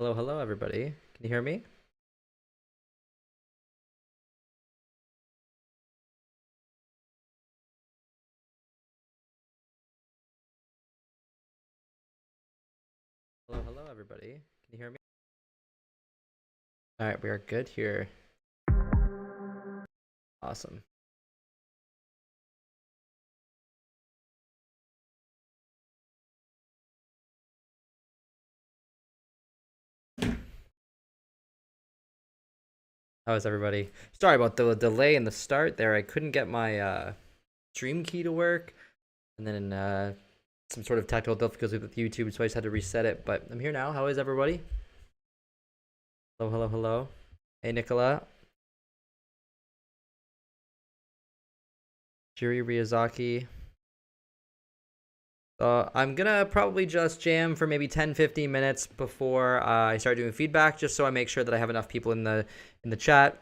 Hello, hello, everybody. Can you hear me? Hello, hello, everybody. Can you hear me? All right, we are good here. Awesome. How is everybody? Sorry about the delay in the start there. I couldn't get my stream key to work, and then some sort of technical difficulties with YouTube, so I just had to reset it. But I'm here now. How is everybody? Hello, hello, hello. Hey, Nicola. Jiri Ryazaki. I'm gonna probably just jam for maybe 10-15 minutes before I start doing feedback, just so I make sure that I have enough people in the chat.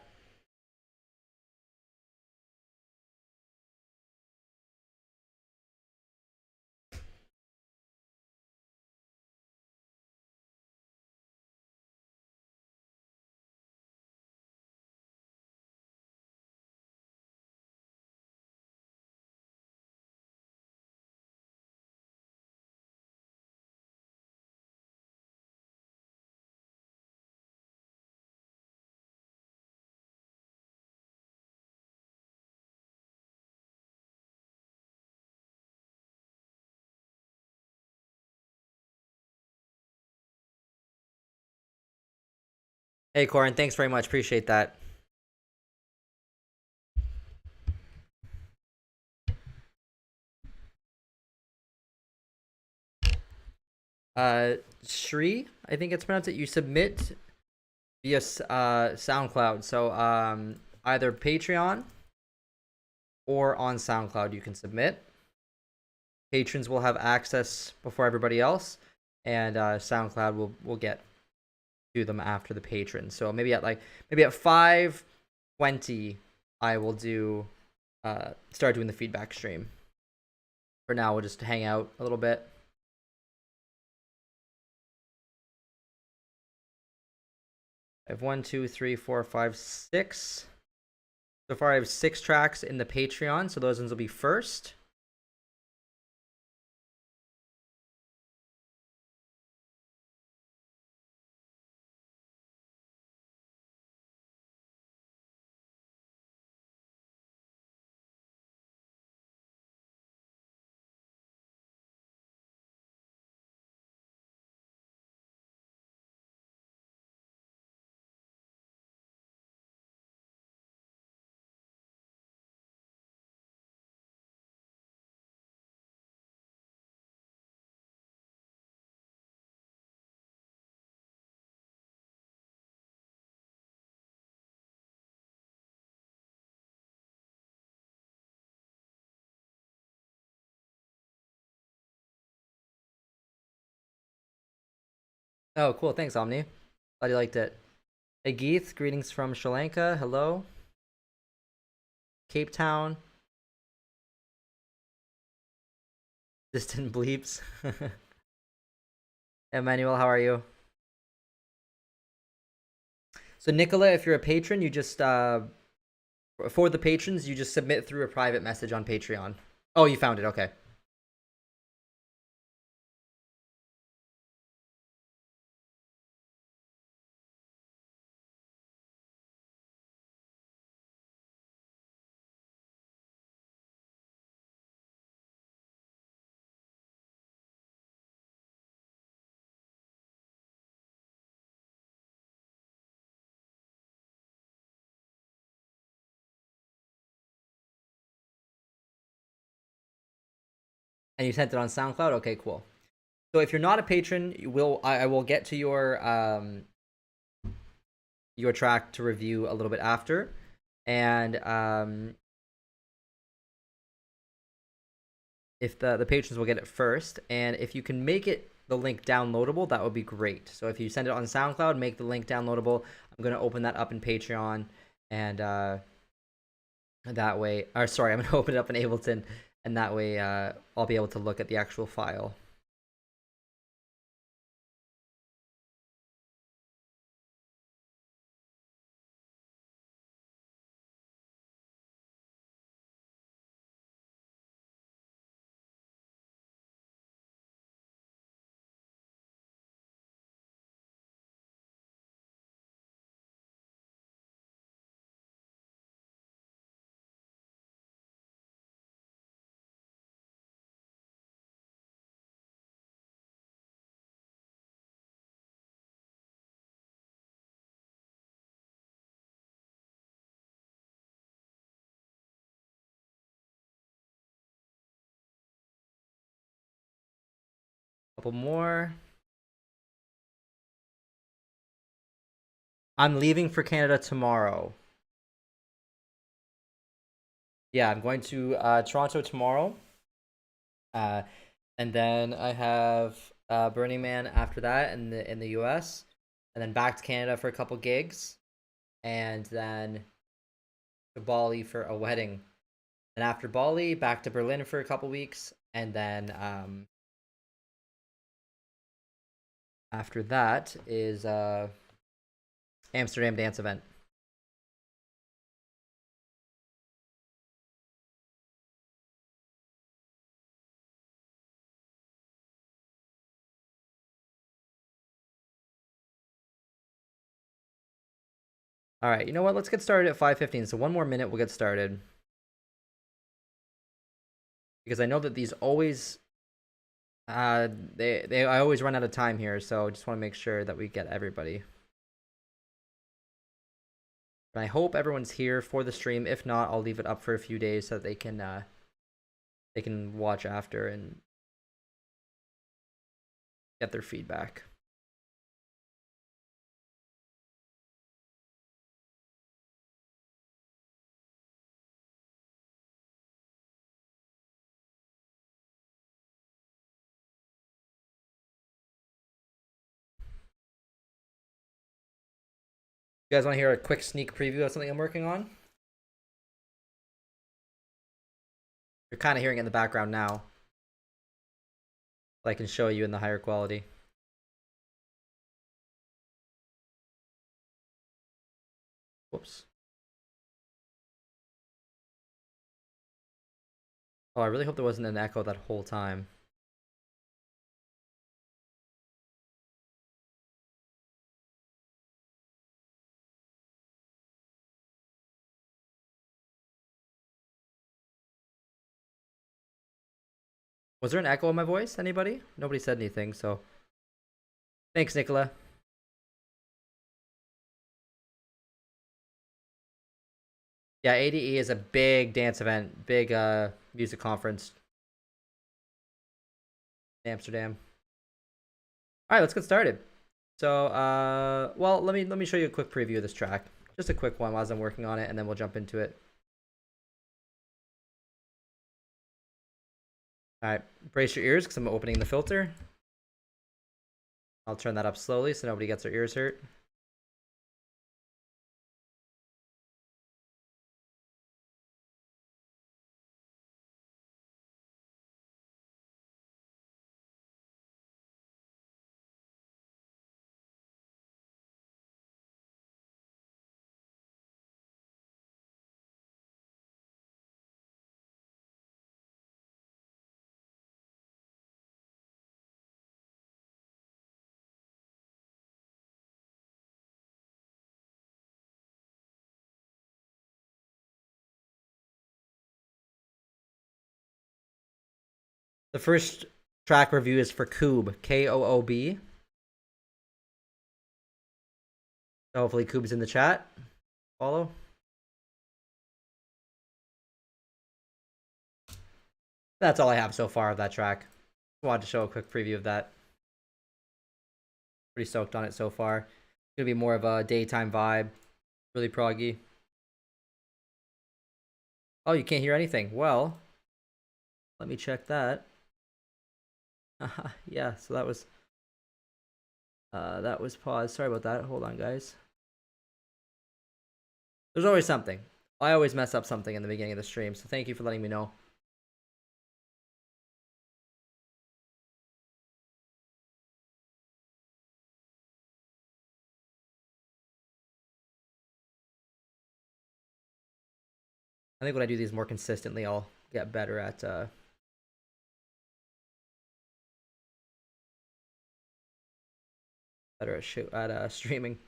Hey, Corin, thanks very much. Appreciate that. Shri, I think it's pronounced it. You submit via SoundCloud. So either Patreon or on SoundCloud you can submit. Patrons will have access before everybody else, and SoundCloud will get to them after the patrons. So maybe at 5:20 I will do start doing the feedback stream. For now, we'll just hang out a little bit. I have 1, 2, 3, 4, 5, 6. So far, I have 6 tracks in the Patreon, so those ones will be first. Oh, cool. Thanks, Omni. Glad you liked it. Hey, Geeth, greetings from Sri Lanka. Hello. Cape Town. Distant bleeps. Emmanuel, how are you? So, Nicola, if you're a patron, you just, for the patrons, you just submit through a private message on Patreon. Oh, you found it. Okay. And you sent it on SoundCloud? Okay, cool. So if you're not a patron, I will get to your track to review a little bit after. And if the patrons will get it first, and if you can make it the link downloadable, that would be great. So if you send it on SoundCloud, make the link downloadable. I'm gonna open that up in Patreon, and that way, or sorry, I'm gonna open it up in Ableton, and that way I'll be able to look at the actual file. Couple more. I'm leaving for Canada tomorrow. Yeah, I'm going to Toronto tomorrow. And then I have Burning Man after that in the US, and then back to Canada for a couple gigs, and then to Bali for a wedding. And after Bali, back to Berlin for a couple weeks, and then after that is Amsterdam dance event. All right, you know what? Let's get started at 5:15. So one more minute, we'll get started. Because I know that these always I always run out of time here, so just want to make sure that we get everybody. And I hope everyone's here for the stream. If not, I'll leave it up for a few days so that they can watch after and get their feedback. You guys want to hear a quick sneak preview of something I'm working on? You're kind of hearing it in the background now. But I can show you in the higher quality. Whoops. Oh, I really hope there wasn't an echo that whole time. Was there an echo in my voice? Anybody? Nobody said anything, so. Thanks, Nicola. Yeah, ADE is a big dance event, big music conference in Amsterdam. All right, let's get started. So, well, let me show you a quick preview of this track. Just a quick one as I'm working on it, and then we'll jump into it. All right, brace your ears because I'm opening the filter. I'll turn that up slowly so nobody gets their ears hurt. The first track review is for Koob, Koob. So hopefully Koob's in the chat. Follow. That's all I have so far of that track. Wanted to show a quick preview of that. Pretty stoked on it so far. It's gonna be more of a daytime vibe. Really proggy. Oh, you can't hear anything. Well, let me check that. Yeah, so that was paused. Sorry about that. Hold on, guys. There's always something. I always mess up something in the beginning of the stream, so thank you for letting me know. I think when I do these more consistently, I'll get better at streaming.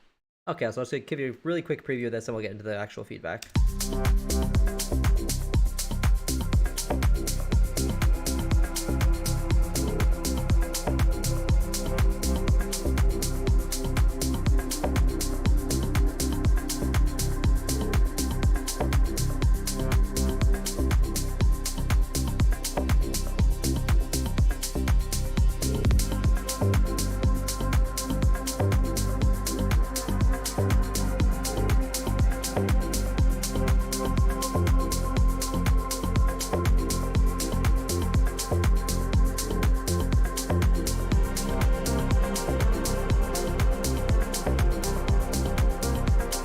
Okay, so I'll just give you a really quick preview of this and we'll get into the actual feedback. You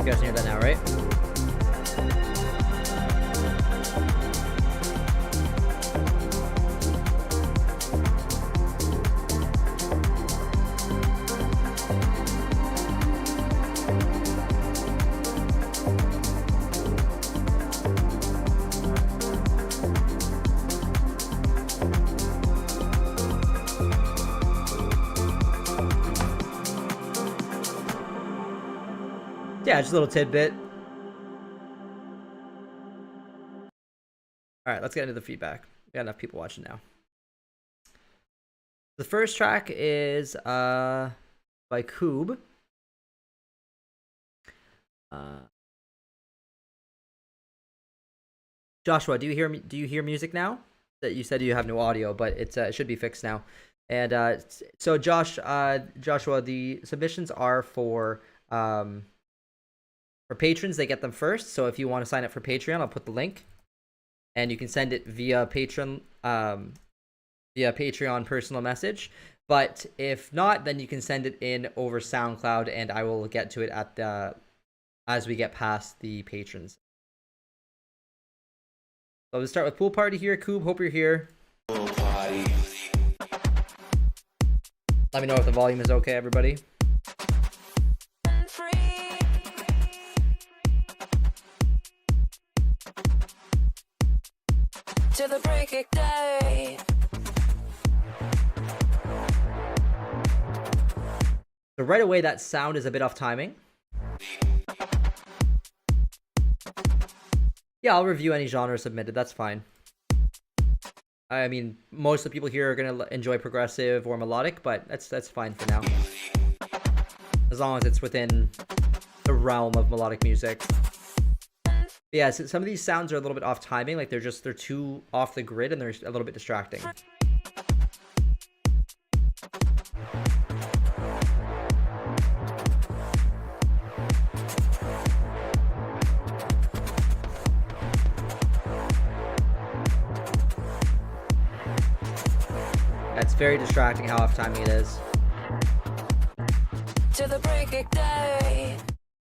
guys can hear that now, right? Yeah, just a little tidbit. All right, let's get into the feedback. We got enough people watching now. The first track is by Koob. Joshua, do you hear music now? That you said you have no audio, but it should be fixed now. And so Joshua, the submissions are for patrons. They get them first. So if you want to sign up for Patreon, I'll put the link, and you can send it via Patreon personal message. But if not, then you can send it in over SoundCloud, and I will get to it as we get past the patrons. So let's start with Pool Party here. Koob, hope you're here. Pool Party. Let me know if the volume is okay, everybody. To the break of day. So right away, that sound is a bit off timing. Yeah, I'll review any genre submitted. That's fine. I mean, most of the people here are gonna enjoy progressive or melodic, but that's fine for now, as long as it's within the realm of melodic music. But yeah, so some of these sounds are a little bit off timing. Like they're too off the grid, and they're a little bit distracting. It's very distracting how off timing it is. To the break of day.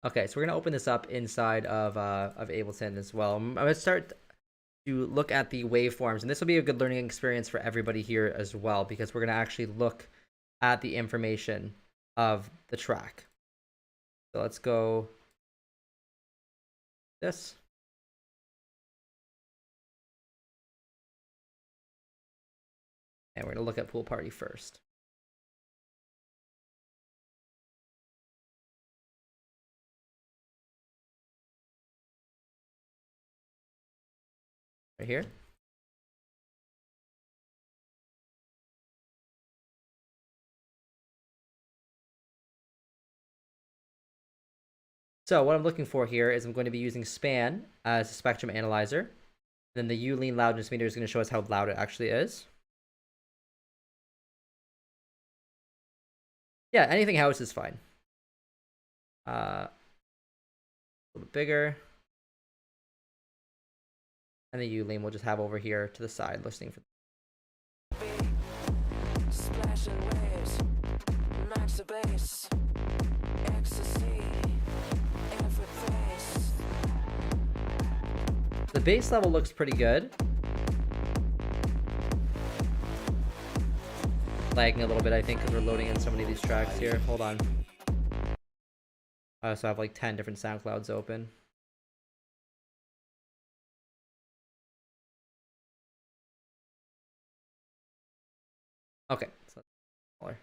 Okay, so we're gonna open this up inside of Ableton as well. I'm gonna start to look at the waveforms, and this will be a good learning experience for everybody here as well, because we're gonna actually look at the information of the track. So let's go this. And we're going to look at Pool Party first. Right here. So what I'm looking for here is I'm going to be using span as a spectrum analyzer. Then the U-lean loudness meter is going to show us how loud it actually is. Yeah, anything house is fine. A little bit bigger. And the U-lean we'll just have over here to the side, listening for. Splashing waves, max the bass, ecstasy, every face. The bass level looks pretty good. Lagging a little bit, I think, because we're loading in so many of these tracks here. Hold on. So I have like 10 different SoundClouds open. Okay, so that's smaller.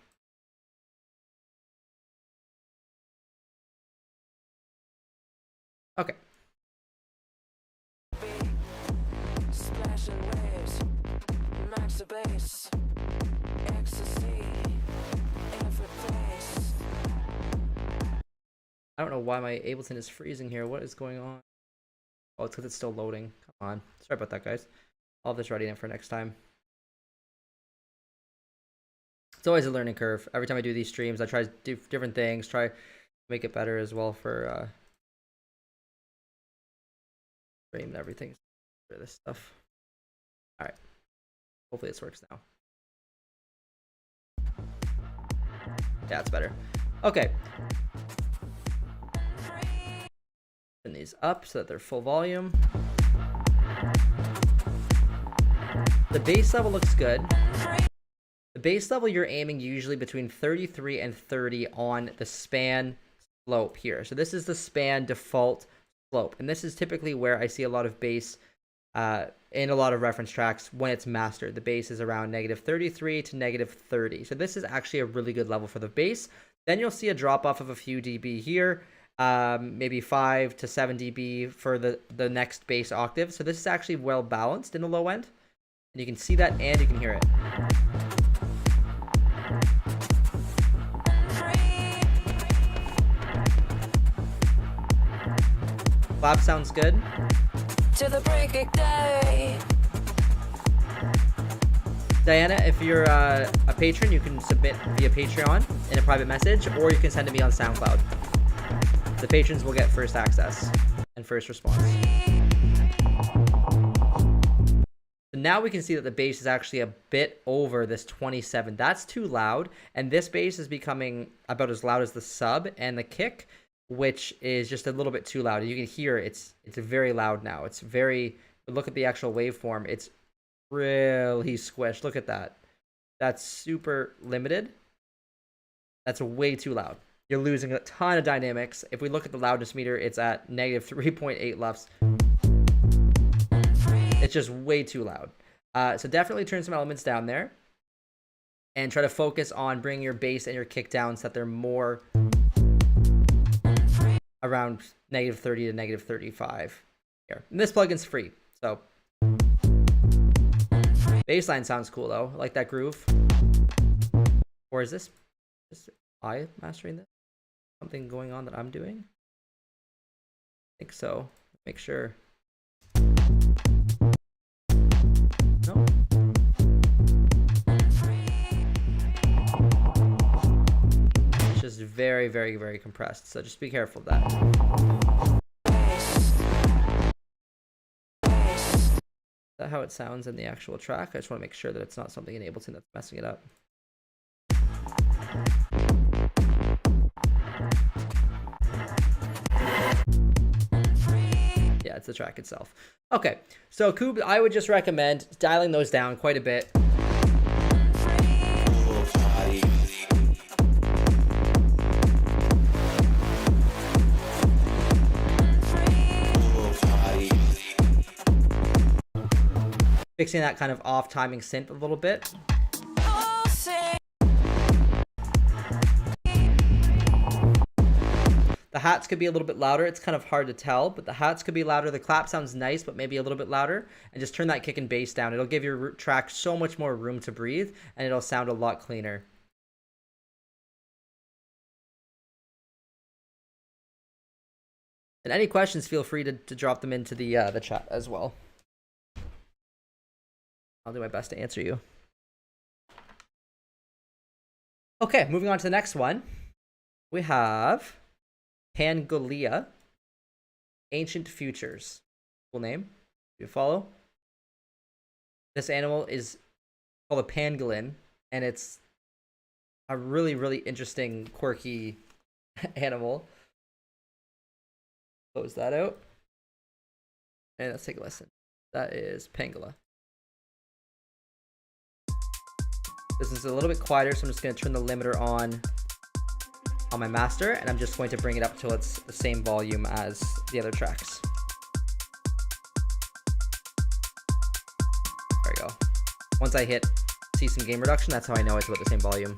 Okay. Splashing waves, max the bass, ecstasy, every place. I don't know why my Ableton is freezing here. What is going on? Oh, it's because it's still loading. Come on. Sorry about that, guys. I'll have this ready for next time. It's always a learning curve. Every time I do these streams, I try to do different things, try to make it better as well for Frame and everything for this stuff. All right. Hopefully this works now. Yeah, it's better. Okay. Turn these up so that they're full volume. The bass level looks good. The bass level you're aiming usually between 33 and 30 on the span slope here. So this is the span default slope. And this is typically where I see a lot of bass in a lot of reference tracks when it's mastered. The bass is around -33 to -30. So this is actually a really good level for the bass. Then you'll see a drop off of a few dB here, maybe 5 to 7 dB for the next bass octave. So this is actually well balanced in the low end. And you can see that and you can hear it. Clap sounds good. To the break of day. Diana, if you're a patron, you can submit via Patreon in a private message, or you can send it to me on SoundCloud. The patrons will get first access and first response. So now we can see that the bass is actually a bit over this 27. That's too loud, and this bass is becoming about as loud as the sub and the kick, which is just a little bit too loud. You can hear it's very loud now. It's very, look at the actual waveform. It's really squished. Look at that. That's super limited. That's way too loud. You're losing a ton of dynamics. If we look at the loudness meter, it's at -3.8 LUFS. It's just way too loud. So definitely turn some elements down there and try to focus on bringing your bass and your kick down so that they're more around -30 to -35 here. And this plugin's free, so bassline sounds cool though. I like that groove. Or is this I mastering this? Something going on that I'm doing? I think so. Make sure. No. It's just very, very, very compressed. So just be careful of that. Is that how it sounds in the actual track? I just want to make sure that it's not something in Ableton that's messing it up. Yeah, it's the track itself. Okay, so Coob, I would just recommend dialing those down quite a bit. Fixing that kind of off timing synth a little bit. The hats could be a little bit louder. It's kind of hard to tell, but the hats could be louder. The clap sounds nice, but maybe a little bit louder. And just turn that kick and bass down. It'll give your track so much more room to breathe, and it'll sound a lot cleaner. And any questions, feel free to drop them into the chat as well. I'll do my best to answer you. Okay, moving on to the next one. We have Pangolea, Ancient Futures. Cool name. Do you follow? This animal is called a pangolin, and it's a really, really interesting, quirky animal. Close that out. And let's take a listen. That is Pangolea. This is a little bit quieter, so I'm just going to turn the limiter on my master, and I'm just going to bring it up till it's the same volume as the other tracks. There we go. Once I see some gain reduction, that's how I know it's about the same volume.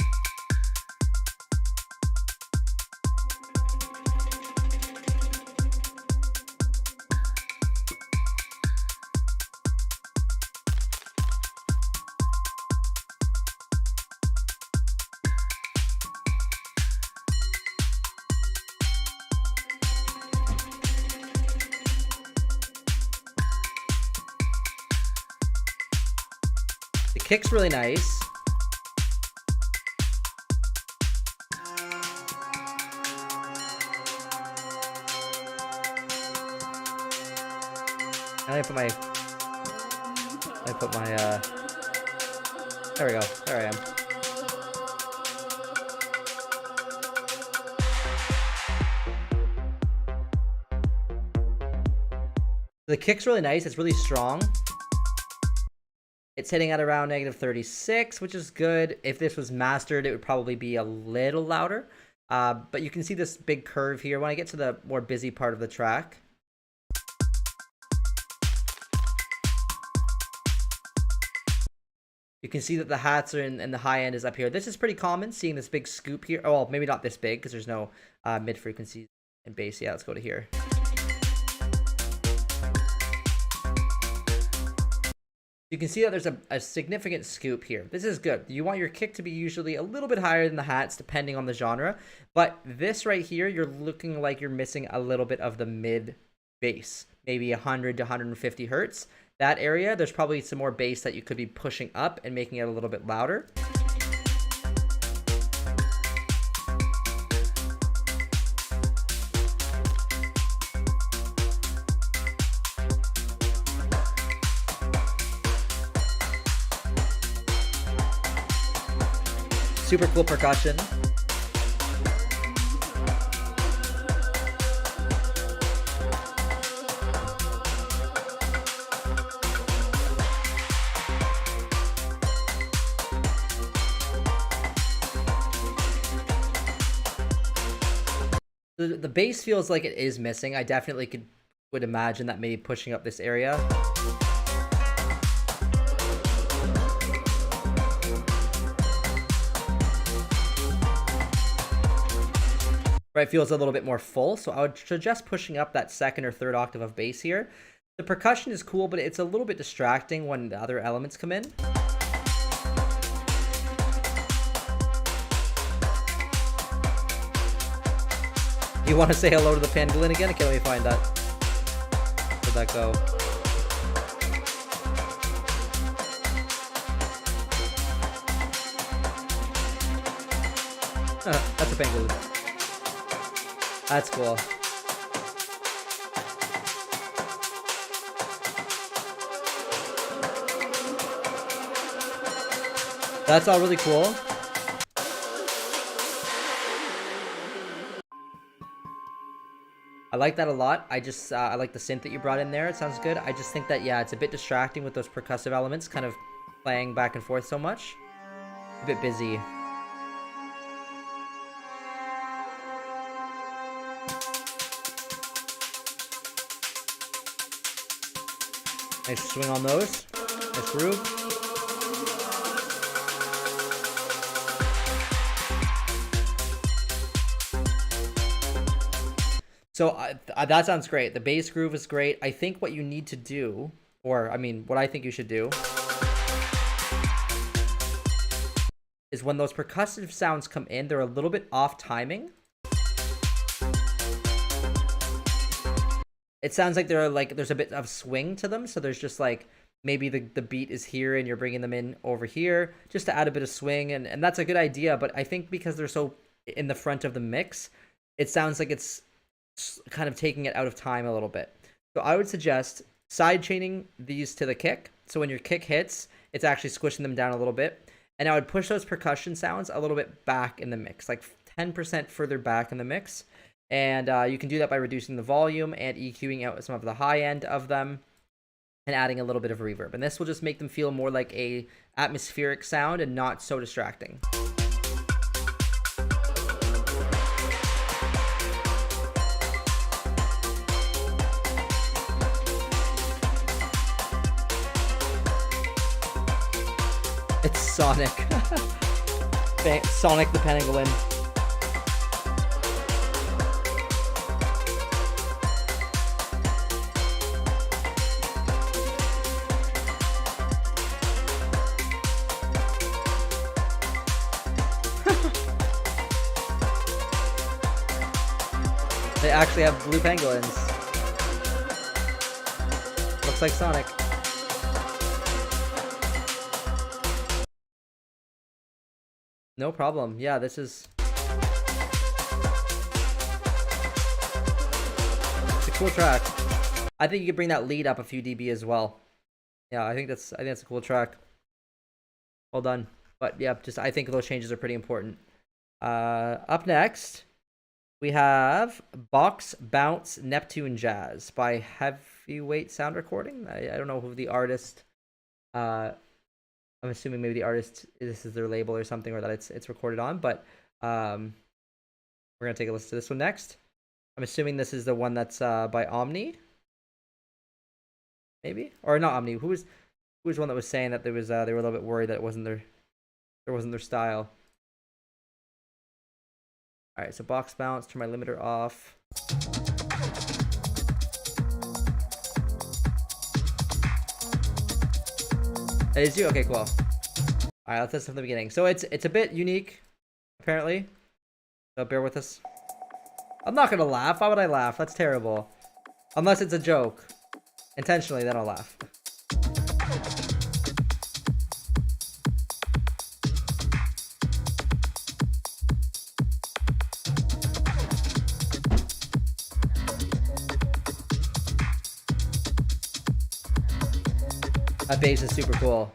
Kick's really nice. I put my there we go. There I am. The kick's really nice. It's really strong. It's hitting at around -36, which is good. If this was mastered, it would probably be a little louder. But you can see this big curve here. When I get to the more busy part of the track, you can see that the hats are in, and the high end is up here. This is pretty common, seeing this big scoop here. Oh, well, maybe not this big because there's no mid frequencies and bass. Yeah, let's go to here. You can see that there's a significant scoop here. This is good. You want your kick to be usually a little bit higher than the hats, depending on the genre. But this right here, you're looking like you're missing a little bit of the mid bass, maybe 100 to 150 hertz. That area, there's probably some more bass that you could be pushing up and making it a little bit louder. Super cool percussion. The bass feels like it is missing. I definitely would imagine that maybe pushing up this area. Right, feels a little bit more full, so I would suggest pushing up that second or third octave of bass here. The percussion is cool, but it's a little bit distracting when the other elements come in. You want to say hello to the pangolin again? Okay, let me find that. Where'd that go? That's a pangolin. That's cool. That's all really cool. I like that a lot. I like the synth that you brought in there. It sounds good. I just think that, yeah, it's a bit distracting with those percussive elements kind of playing back and forth so much. A bit busy. Nice swing on those. Nice groove. So that sounds great. The bass groove is great. I think what you need to do, or I mean, what I think you should do, is when those percussive sounds come in, they're a little bit off timing. It sounds like there's a bit of swing to them, so there's just like maybe the beat is here and you're bringing them in over here just to add a bit of swing, and that's a good idea. But I think because they're so in the front of the mix, it sounds like it's kind of taking it out of time a little bit. So I would suggest side chaining these to the kick, so when your kick hits, it's actually squishing them down a little bit. And I would push those percussion sounds a little bit back in the mix, like 10% further back in the mix. And you can do that by reducing the volume and EQing out some of the high end of them and adding a little bit of reverb. And this will just make them feel more like a atmospheric sound and not so distracting. It's Sonic. Sonic the Pangolin. They actually have blue pangolins. Looks like Sonic. No problem. Yeah, this is... It's a cool track. I think you could bring that lead up a few dB as well. Yeah, I think that's a cool track. Well done. But yeah, I think those changes are pretty important. Up next, we have Box Bounce Neptune Jazz by Heavyweight Sound Recording. I don't know who the artist. I'm assuming maybe the artist, this is their label or something, or that it's recorded on. But we're gonna take a listen to this one next. I'm assuming this is the one that's by Omni. Maybe, or not Omni. Who was one that was saying that they were a little bit worried that it wasn't their style. All right, so box bounce. Turn my limiter off. That is you. Okay, cool. All right, let's listen from the beginning. So it's a bit unique, apparently. So bear with us. I'm not gonna laugh. Why would I laugh? That's terrible. Unless it's a joke. Intentionally, then I'll laugh. That bass is super cool.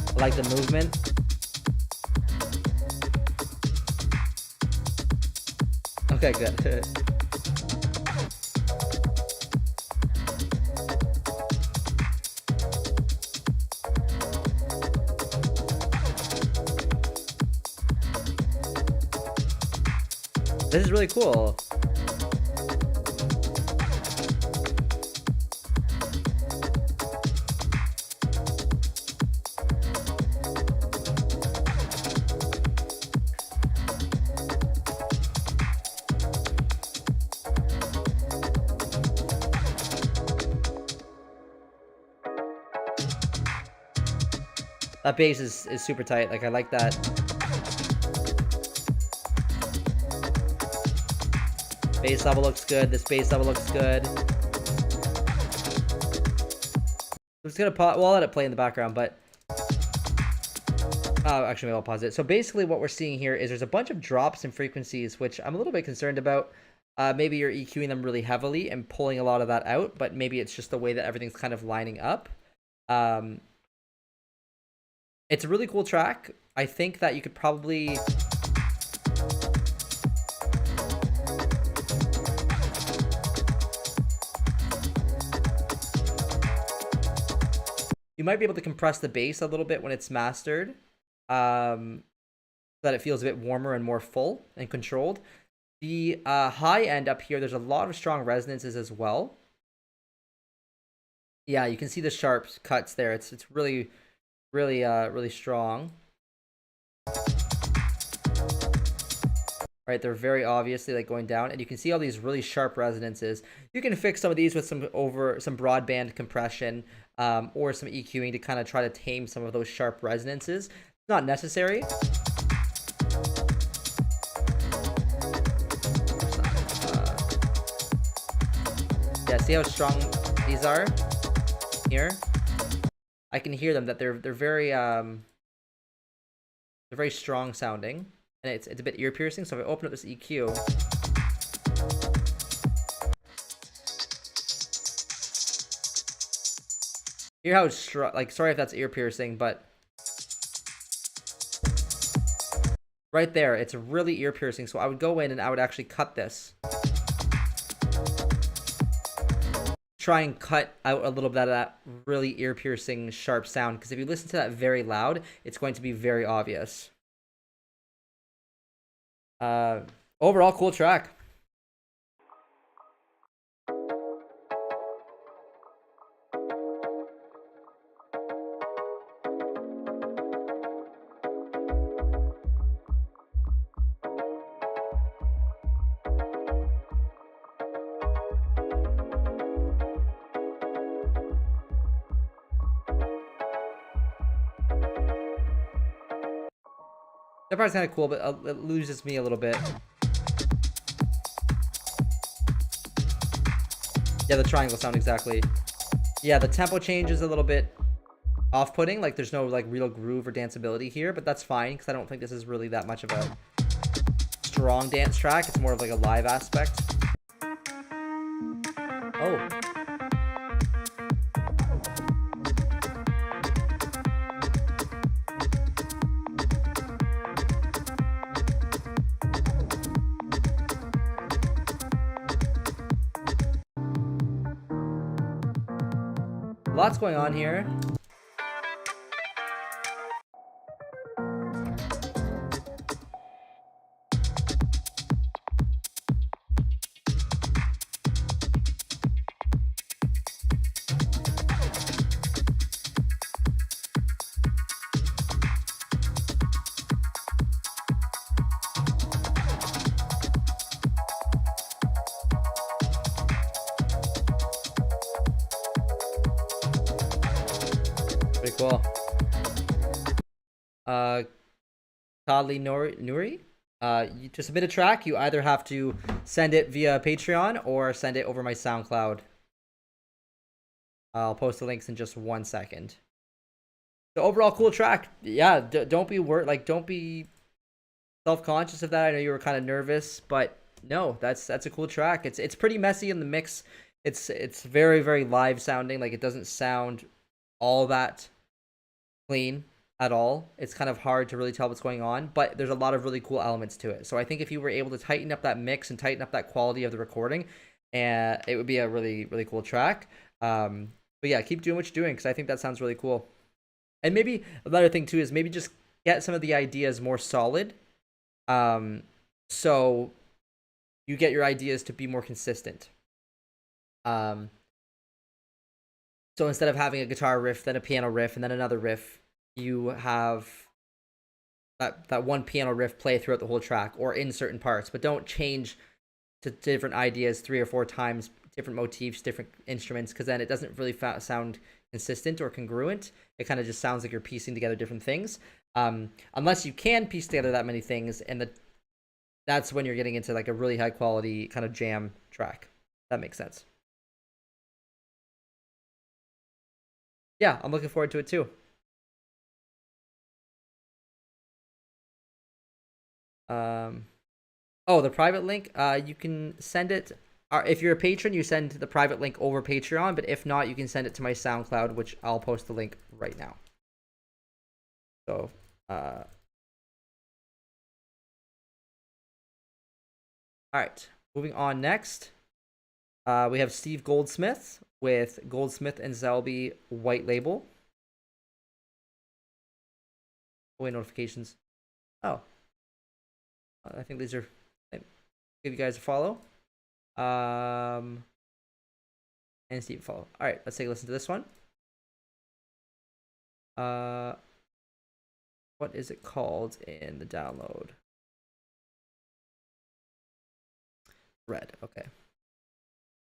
I like the movement. Okay, good. This is really cool. That bass is super tight. Like, I like that. Bass level looks good. This bass level looks good. I'm just gonna pause. Well, I'll let it play in the background, but actually, maybe I'll pause it. So basically, what we're seeing here is there's a bunch of drops in frequencies, which I'm a little bit concerned about. Maybe you're EQing them really heavily and pulling a lot of that out, but maybe it's just the way that everything's kind of lining up. It's a really cool track. I think that you could probably... You might be able to compress the bass a little bit when it's mastered, so that it feels a bit warmer and more full and controlled. The high end up here, there's a lot of strong resonances as well. Yeah, you can see the sharp cuts there. It's really, really strong. Right, they're very obviously like going down, and you can see all these really sharp resonances. You can fix some of these with some broadband compression, or some EQing to kind of try to tame some of those sharp resonances. It's not necessary. Yeah, see how strong these are here? I can hear them, that they're very strong sounding, and it's a bit ear piercing. So if I open up this EQ, hear how it's strong. Like, sorry if that's ear piercing, but right there, it's really ear piercing. So I would go in and I would actually cut this. Try and cut out a little bit of that really ear-piercing sharp sound, because if you listen to that very loud, it's going to be very obvious. Overall, cool track. That part's kind of cool, but it loses me a little bit. Yeah, the triangle sound, exactly. Yeah, the tempo change is a little bit off-putting. Like, there's no like real groove or danceability here, but that's fine, because I don't think this is really that much of a strong dance track. It's more of like a live aspect. Oh. Lots going on here. Pretty cool. Kali Nuri. To submit a track, you either have to send it via Patreon or send it over my SoundCloud. I'll post the links in just 1 second. The overall cool track. Yeah, don't be self-conscious of that. I know you were kind of nervous, but no, that's a cool track. It's pretty messy in the mix. It's very, very live sounding. Like, it doesn't sound all that clean at all. It's kind of hard to really tell what's going on, but there's a lot of really cool elements to it. So I think if you were able to tighten up that mix and tighten up that quality of the recording, it would be a really, really cool track. But yeah, keep doing what you're doing, because I think that sounds really cool. And maybe another thing too is maybe just get some of the ideas more solid, so you get your ideas to be more consistent. So instead of having a guitar riff, then a piano riff, and then another riff, you have that one piano riff play throughout the whole track or in certain parts, but don't change to different ideas 3 or 4 times, different motifs, different instruments, because then it doesn't really sound consistent or congruent. It kind of just sounds like you're piecing together different things. Unless you can piece together that many things, and that's when you're getting into like a really high quality kind of jam track. That makes sense. Yeah, I'm looking forward to it too. Oh, the private link, you can send it, if you're a patron, you send the private link over Patreon, but if not, you can send it to my SoundCloud, which I'll post the link right now. So, all right, moving on next. We have Steve Goldsmith with Goldsmith and Zelby White Label. Oh, wait, notifications. Oh. I think these are, give you guys a follow. And Steve follow. All right, let's take a listen to this one. What is it called in the download? Red. Okay.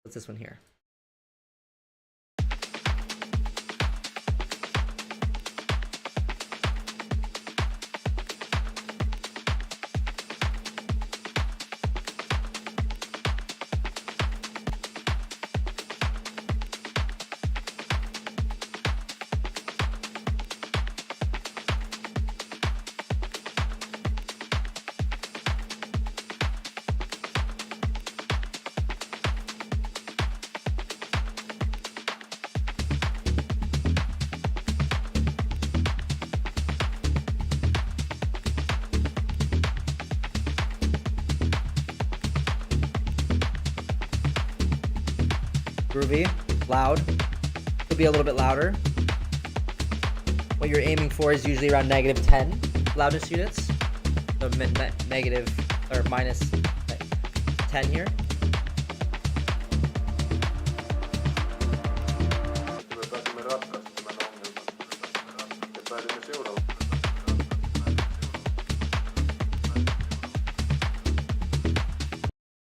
What's this one here? Groovy, loud, could be a little bit louder. What you're aiming for is usually around -10 loudness units, so negative or minus 10 here.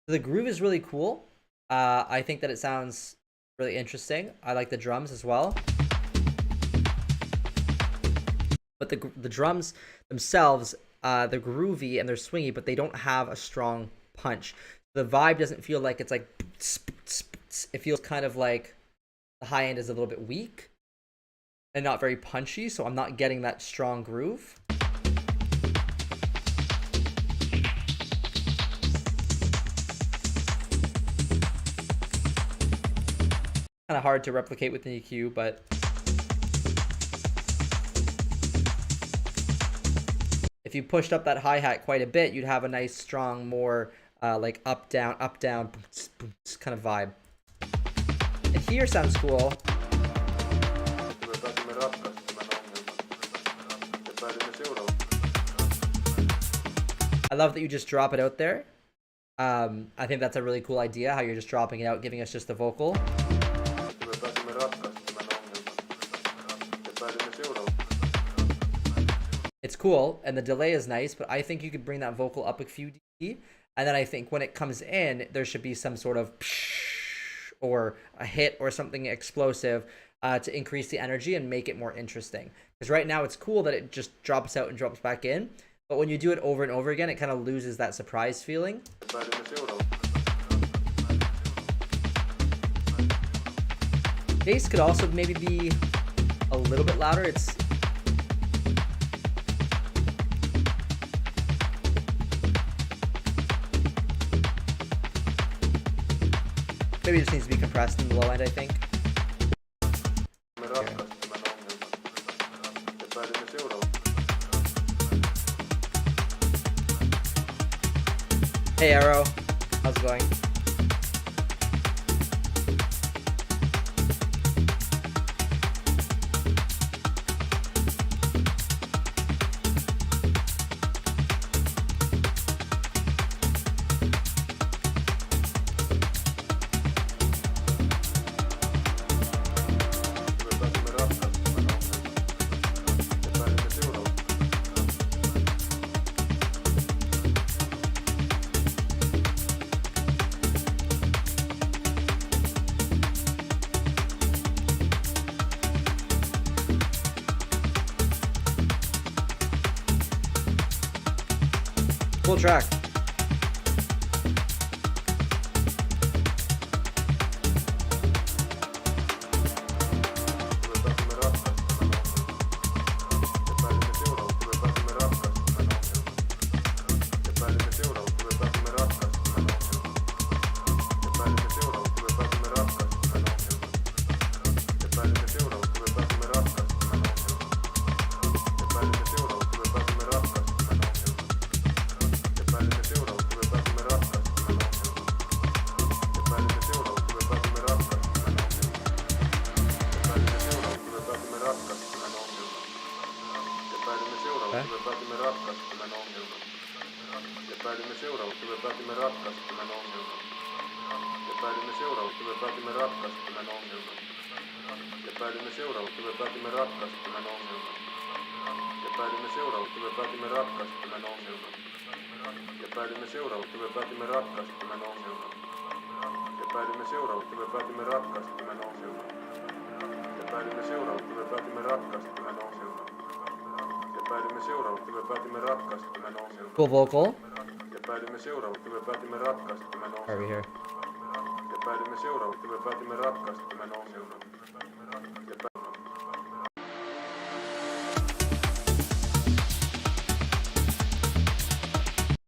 The groove is really cool. I think that it sounds really interesting. I like the drums as well. But the drums themselves, they're groovy and they're swingy, but they don't have a strong punch. The vibe doesn't feel like it's like, it feels kind of like the high end is a little bit weak and not very punchy, so I'm not getting that strong groove. Kind of hard to replicate with an EQ, but if you pushed up that hi-hat quite a bit, you'd have a nice, strong, more like up, down, kind of vibe. And here sounds cool. I love that you just drop it out there. I think that's a really cool idea, how you're just dropping it out, giving us just the vocal. It's cool, and the delay is nice, but I think you could bring that vocal up a few dB, and then I think when it comes in, there should be some sort of or a hit or something explosive to increase the energy and make it more interesting. Because right now it's cool that it just drops out and drops back in, but when you do it over and over again, it kind of loses that surprise feeling. Bass could also maybe be a little bit louder. It's maybe it just needs to be compressed in the low end, I think. Hey Arrow, how's it going? Cool track. Cool vocal. Over here.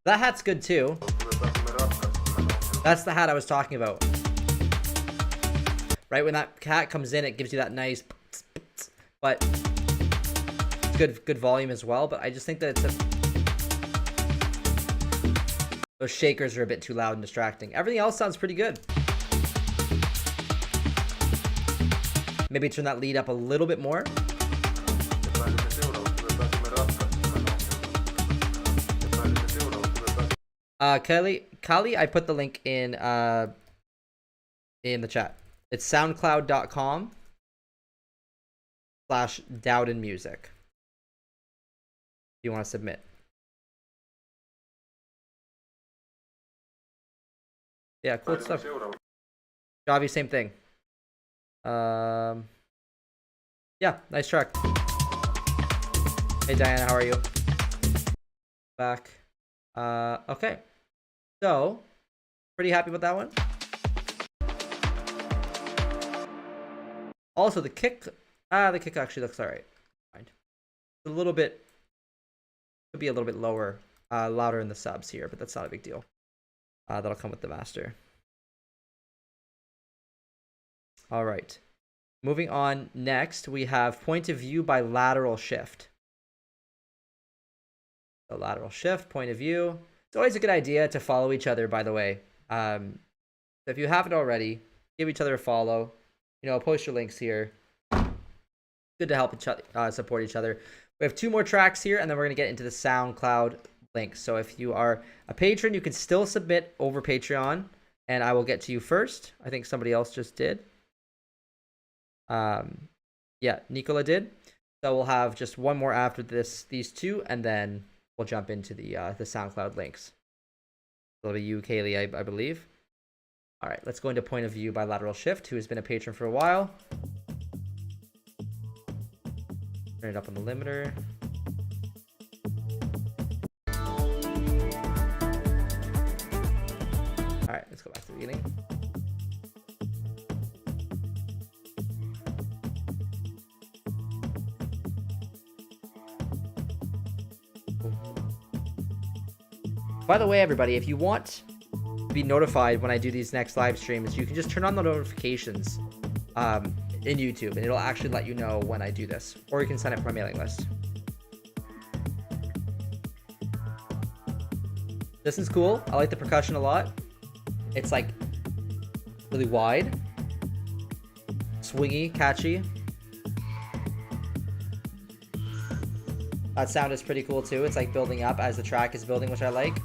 That hat's good too. That's the hat I was talking about. Right when that hat comes in, it gives you that nice, but it's good volume as well. But I just think that those shakers are a bit too loud and distracting. Everything else sounds pretty good. Maybe turn that lead up a little bit more. Kali, I put the link in the chat. It's soundcloud.com/Dowden Music. If you want to submit. Yeah, cool stuff. Javi, same thing. Yeah, nice track. Hey Diana, how are you? Back. Okay. So, pretty happy with that one. Also, the kick actually looks alright. A little bit, could be a little bit lower, louder in the subs here, but that's not a big deal. That'll come with the master. All right. Moving on, next we have point of view by lateral shift. The lateral shift, point of view. It's always a good idea to follow each other, by the way. So if you haven't already, give each other a follow. You know, post your links here. Good to help support each other. We have 2 more tracks here, and then we're going to get into the SoundCloud links. So if you are a patron, you can still submit over Patreon, and I will get to you first. I think somebody else just did. Yeah, Nicola did. So we'll have just one more after these 2, and then we'll jump into the SoundCloud links. It'll be you, Kaylee, I believe. All right, let's go into point of view by lateral shift, who has been a patron for a while. Turn it up on the limiter. All right, let's go back to the beginning. By the way, everybody, if you want to be notified when I do these next live streams, you can just turn on the notifications in YouTube, and it'll actually let you know when I do this. Or you can sign up for my mailing list. This is cool. I like the percussion a lot. It's like really wide, swingy, catchy. That sound is pretty cool too. It's like building up as the track is building, which I like.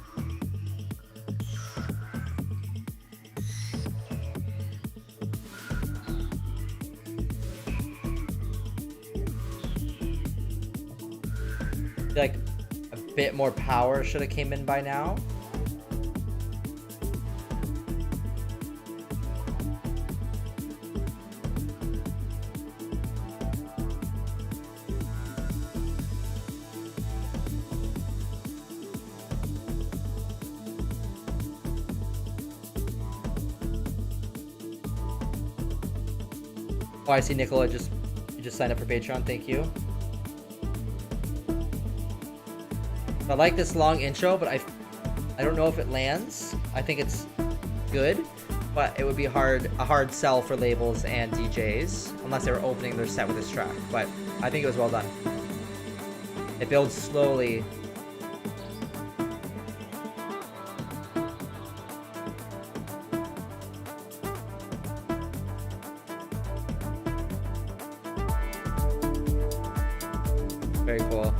I feel like a bit more power should have came in by now. Oh, I see Nicola you just signed up for Patreon. Thank you. I like this long intro, but I don't know if it lands. I think it's good, but it would be a hard sell for labels and DJs unless they were opening their set with this track. But I think it was well done. It builds slowly. Very cool.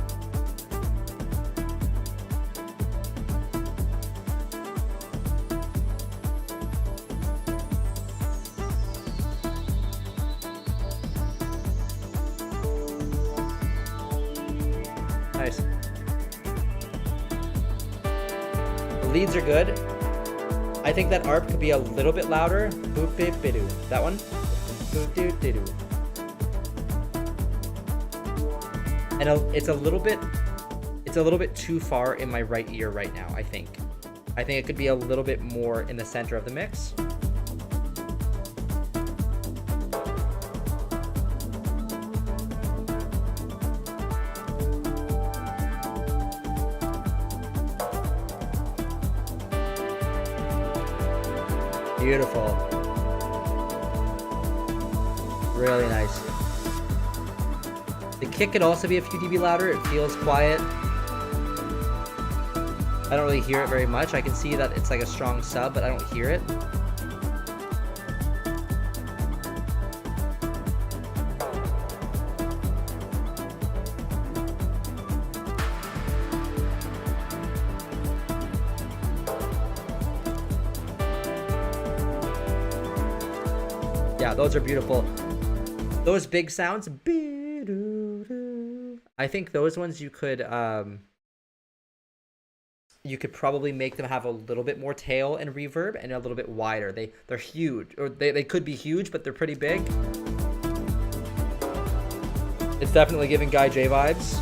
Nice. The leads are good. I think that ARP could be a little bit louder. That one. And it's a little bit too far in my right ear right now, I think. I think it could be a little bit more in the center of the mix. Beautiful. Really nice. The kick could also be a few dB louder. It feels quiet. I don't really hear it very much. I can see that it's like a strong sub, but I don't hear it. Yeah, those are beautiful. Those big sounds. I think those ones you could probably make them have a little bit more tail and reverb and a little bit wider. They're huge, or they could be huge, but they're pretty big. It's definitely giving Guy J vibes.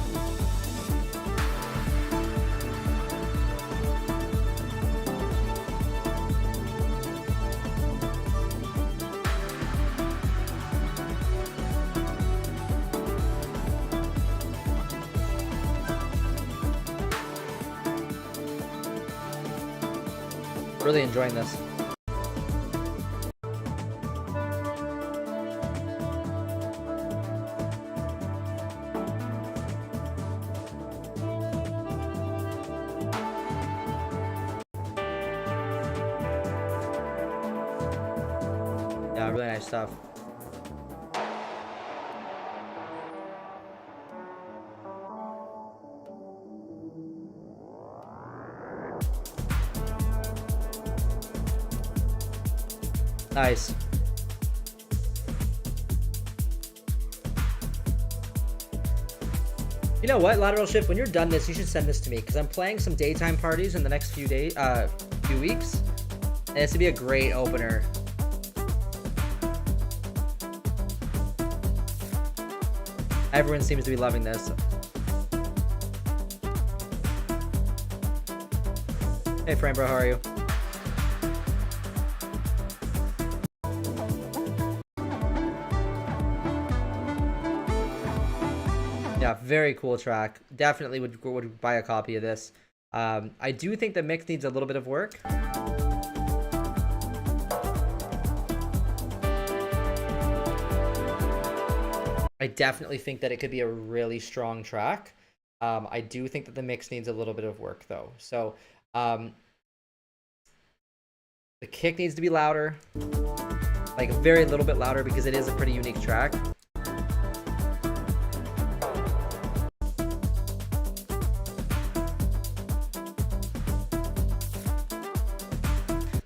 Really enjoying this. Really nice stuff. Nice. You know what, Lateral Shift, when you're done this, you should send this to me, because I'm playing some daytime parties in the next few weeks, and this would be a great opener. Everyone seems to be loving this. Hey, Frame Bro, how are you? Yeah, very cool track. Definitely would buy a copy of this. I do think the mix needs a little bit of work. I definitely think that it could be a really strong track. I do think that the mix needs a little bit of work though. So the kick needs to be louder, like a very little bit louder, because it is a pretty unique track.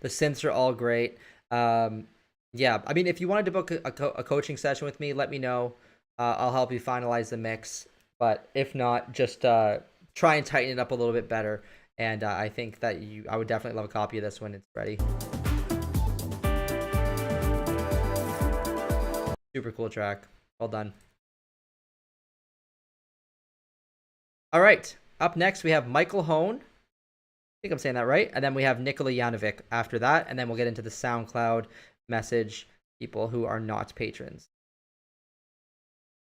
The synths are all great. Yeah, I mean, if you wanted to book a coaching session with me, let me know. I'll help you finalize the mix. But if not, just try and tighten it up a little bit better. And I think that I would definitely love a copy of this when it's ready. Super cool track. Well done. All right. Up next, we have Michael Hone. I think I'm saying that right. And then we have Nikola Janovic after that. And then we'll get into the SoundCloud message people who are not patrons.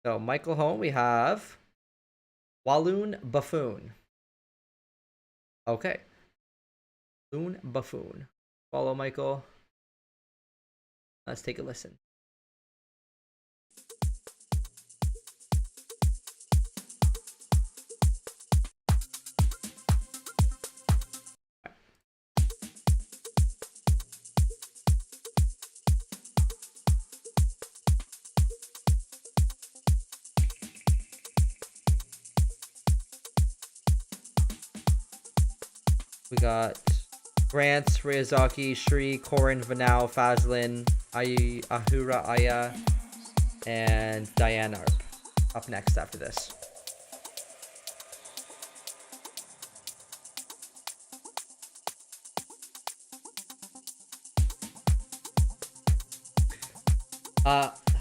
So Michael Hone, we have Walloon Buffoon. Okay. Walloon Buffoon. Follow Michael. Let's take a listen. We got Grant, Ryazaki, Shri, Korin, Vanau, Fazlin, Ahura Aya, and Diane Arp up next after this.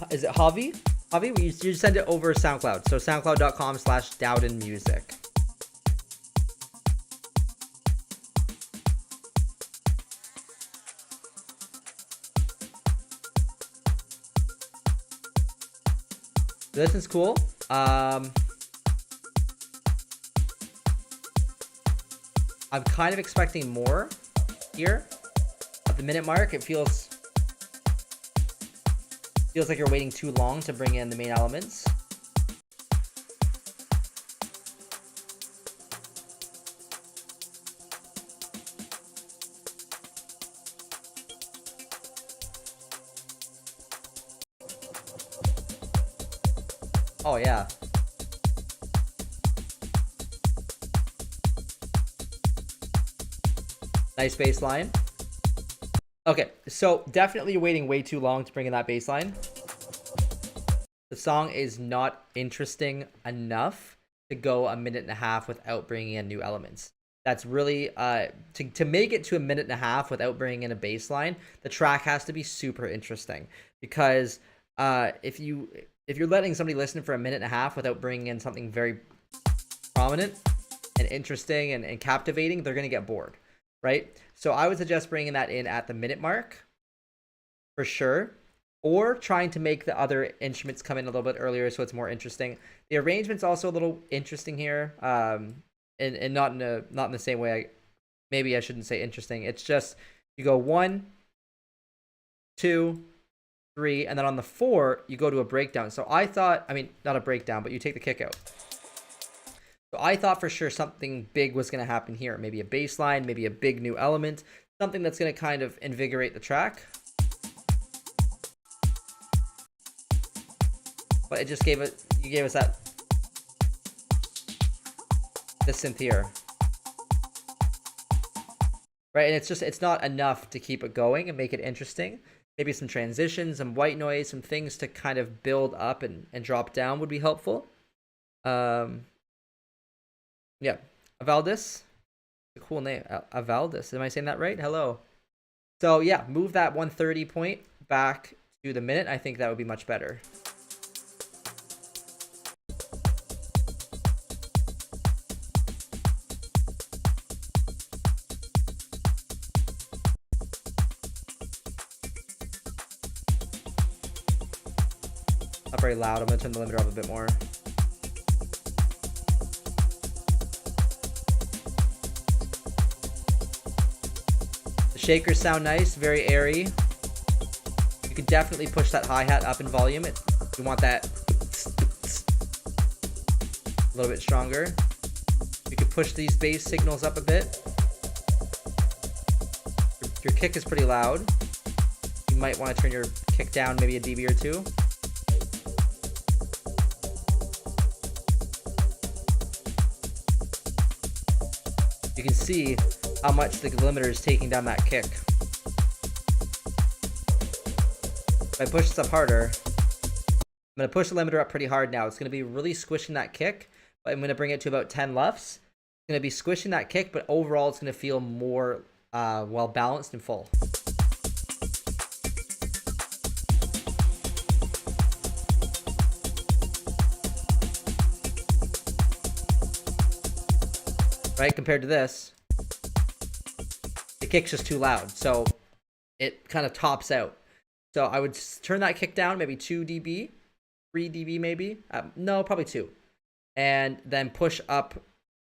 Is it Javi? Javi, you send it over SoundCloud. So soundcloud.com/DowdenMusic. This is cool. I'm kind of expecting more here. At the minute mark, it feels like you're waiting too long to bring in the main elements. Oh yeah. Nice bass line. Okay, so definitely you're waiting way too long to bring in that bass line. The song is not interesting enough to go a minute and a half without bringing in new elements. That's really to make it to a minute and a half without bringing in a bass line, the track has to be super interesting, because if you're letting somebody listen for a minute and a half without bringing in something very prominent and interesting and captivating, they're going to get bored, right? So I would suggest bringing that in at the minute mark for sure, or trying to make the other instruments come in a little bit earlier so it's more interesting. The arrangement's also a little interesting here, and not in the same way. Maybe I shouldn't say interesting. It's just you go 1, 2, 3, and then on the 4 you go to a breakdown. So I thought, I mean, not a breakdown, but you take the kick out. So I thought for sure something big was going to happen here. Maybe a bass line, maybe a big new element, something that's going to kind of invigorate the track. but it just gave it, you gave us that, this synth here. Right, and it's not enough to keep it going and make it interesting. Maybe some transitions, some white noise, some things to kind of build up and drop down would be helpful. Yeah, Avaldis, a cool name. Avaldis, am I saying that right? Hello. So yeah, move that 130 point back to the minute. I think that would be much better. Not very loud. I'm gonna turn the limiter up a bit more. The shakers sound nice, very airy. You could definitely push that hi-hat up in volume. You want that a little bit stronger. You could push these bass signals up a bit. Your kick is pretty loud. You might want to turn your kick down maybe a dB or two. You can see how much the limiter is taking down that kick. If I push this up harder, I'm going to push the limiter up pretty hard now. It's going to be really squishing that kick, but I'm going to bring it to about 10 lefts. It's going to be squishing that kick, but overall it's going to feel more well balanced and full. Right, compared to this, the kick's just too loud, so it kind of tops out. So I would turn that kick down, maybe 2 dB, 3 dB maybe. No, probably 2. And then push up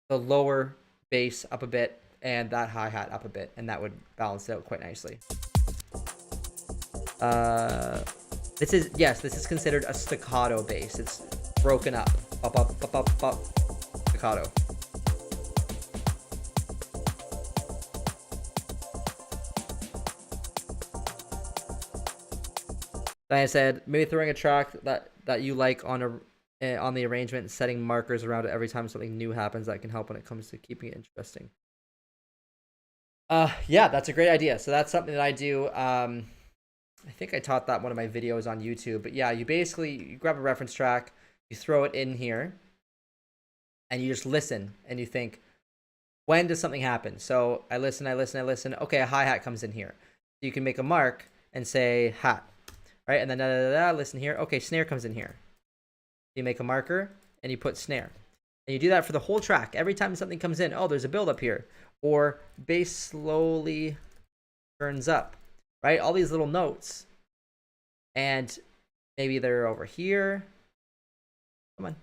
the lower bass up a bit and that hi-hat up a bit, and that would balance it out quite nicely. This is considered a staccato bass. It's broken up. Up, up, up, up, up. Staccato. Like I said, maybe throwing a track that you like on the arrangement and setting markers around it every time something new happens, that can help when it comes to keeping it interesting. Yeah, that's a great idea. So that's something that I do. I think I taught that in one of my videos on YouTube. But yeah, you grab a reference track, you throw it in here, and you just listen and you think, when does something happen? So I listen. Okay, a hi-hat comes in here. So you can make a mark and say hat. Right, and then listen here. Okay, snare comes in here. You make a marker and you put snare. And you do that for the whole track. Every time something comes in, oh, there's a build up here. Or bass slowly turns up. Right? All these little notes. And maybe they're over here. Come on.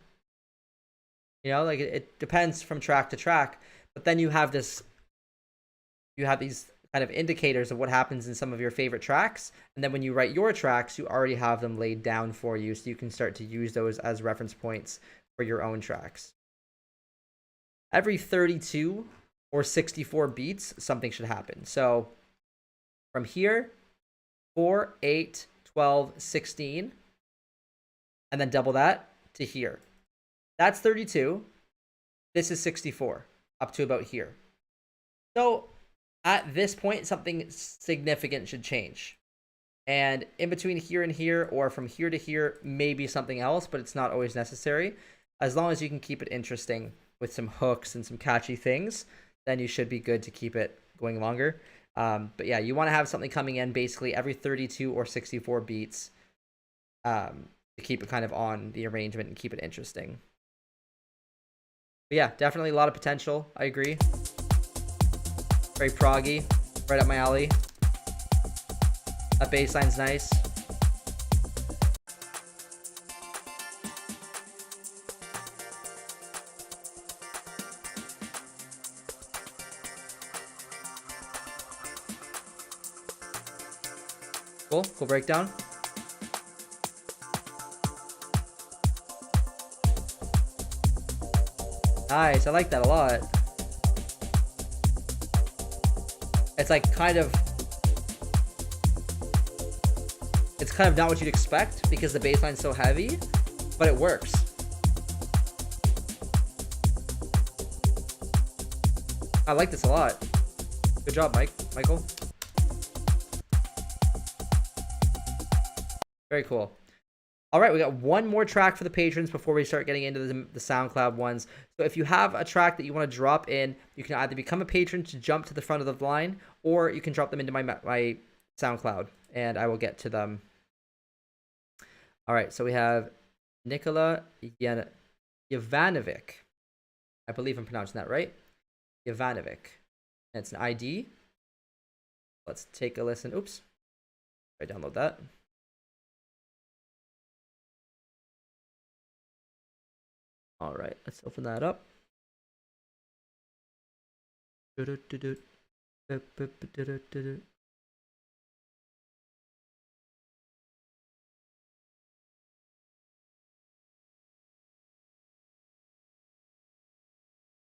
You know, like it depends from track to track. But then you have these kind of indicators of what happens in some of your favorite tracks, and then when you write your tracks, you already have them laid down for you, so you can start to use those as reference points for your own tracks. Every 32 or 64 beats, something should happen. So from here, 4, 8, 12, 16, and then double that to here. That's 32. This is 64, up to about here. So at this point, something significant should change. And in between here and here, or from here to here, maybe something else, but it's not always necessary. As long as you can keep it interesting with some hooks and some catchy things, then you should be good to keep it going longer. But yeah, you want to have something coming in basically every 32 or 64 beats to keep it kind of on the arrangement and keep it interesting. But yeah, definitely a lot of potential. I agree. Very proggy, right up my alley. That bass line's nice. Cool breakdown. Nice, I like that a lot. It's like kind of not what you'd expect because the bass line's so heavy, but it works. I like this a lot. Good job, Michael. Very cool. All right, we got one more track for the patrons before we start getting into the SoundCloud ones. So if you have a track that you want to drop in, you can either become a patron to jump to the front of the line, or you can drop them into my SoundCloud, and I will get to them. All right, so we have Nikola Jovanovic. I believe I'm pronouncing that right. Jovanovic. And it's an ID. Let's take a listen. Oops. I download that. All right, let's open that up.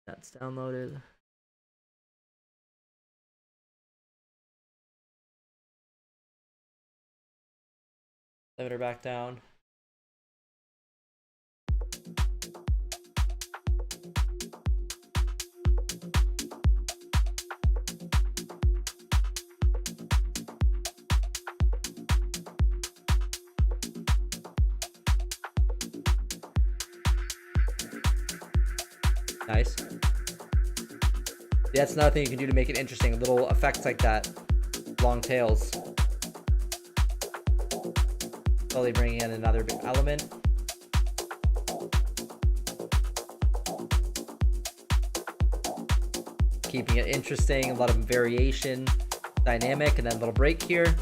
That's downloaded. Limiter back down. Nice. That's another thing you can do to make it interesting. Little effects like that. Long tails. Slowly bringing in another big element. Keeping it interesting. A lot of variation. Dynamic. And then a little break here.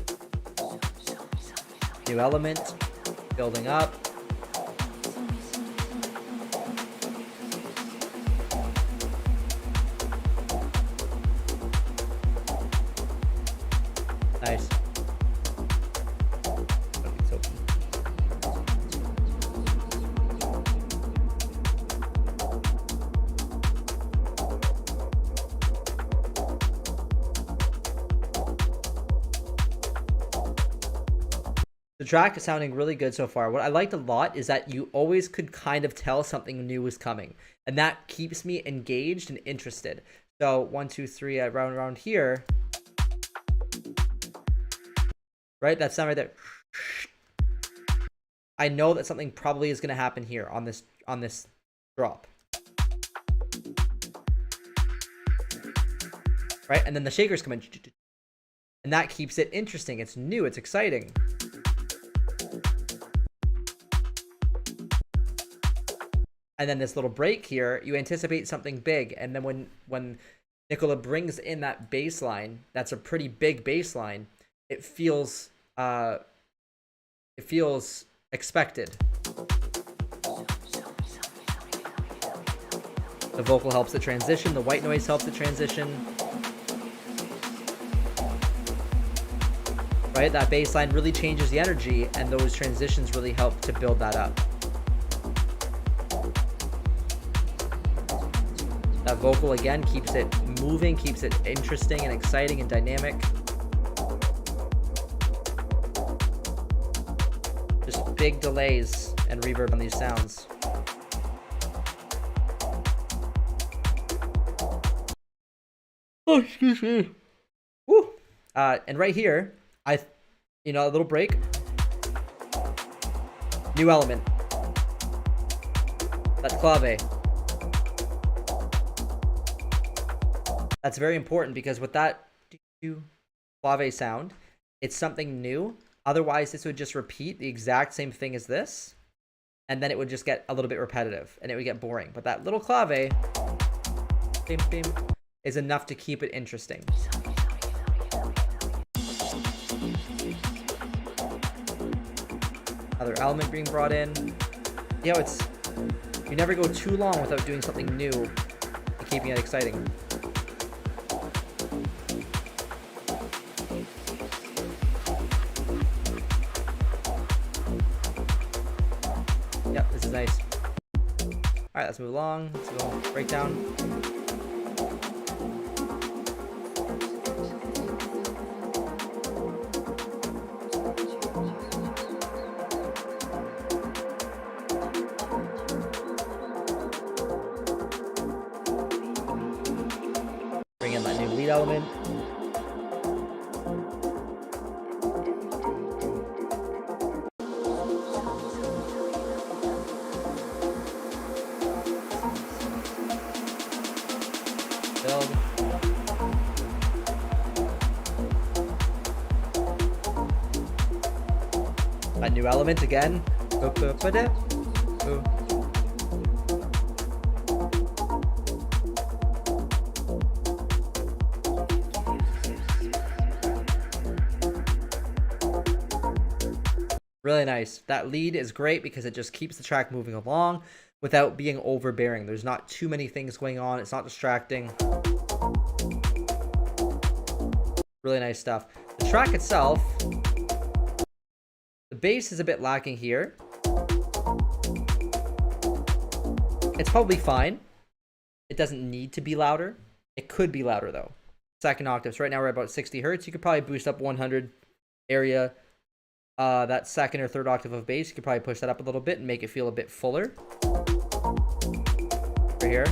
New element. Building up. Nice. The track is sounding really good so far. What I liked a lot is that you always could kind of tell something new was coming, and that keeps me engaged and interested. So 1, 2, 3, around here. Right, that sound right there. I know that something probably is going to happen here on this drop. Right, and then the shakers come in, and that keeps it interesting. It's new. It's exciting. And then this little break here, you anticipate something big, and then when Nikola brings in that bass line, that's a pretty big bass line. It feels expected. The vocal helps the transition. The white noise helps the transition. Right? That bass line really changes the energy, and those transitions really help to build that up. That vocal again keeps it moving, keeps it interesting and exciting and dynamic. Just big delays and reverb on these sounds. Oh, excuse me. Woo! And right here, a little break. New element. That's clave. That's very important because with that clave sound, it's something new. Otherwise, this would just repeat the exact same thing as this, and then it would just get a little bit repetitive, and it would get boring. But that little clave is enough to keep it interesting. Another element being brought in. You know, you never go too long without doing something new and keeping it exciting. Yep, this is nice. Alright, let's move along. Let's go breakdown. element. Build. A new element again. Really nice. That lead is great because it just keeps the track moving along without being overbearing. There's not too many things going on. It's not distracting. Really nice stuff. The track itself, the bass is a bit lacking here. It's probably fine. It doesn't need to be louder. It could be louder though. Second octaves. Right now we're about 60 hertz. You could probably boost up 100 area. That second or third octave of bass, you could probably push that up a little bit and make it feel a bit fuller. Right here.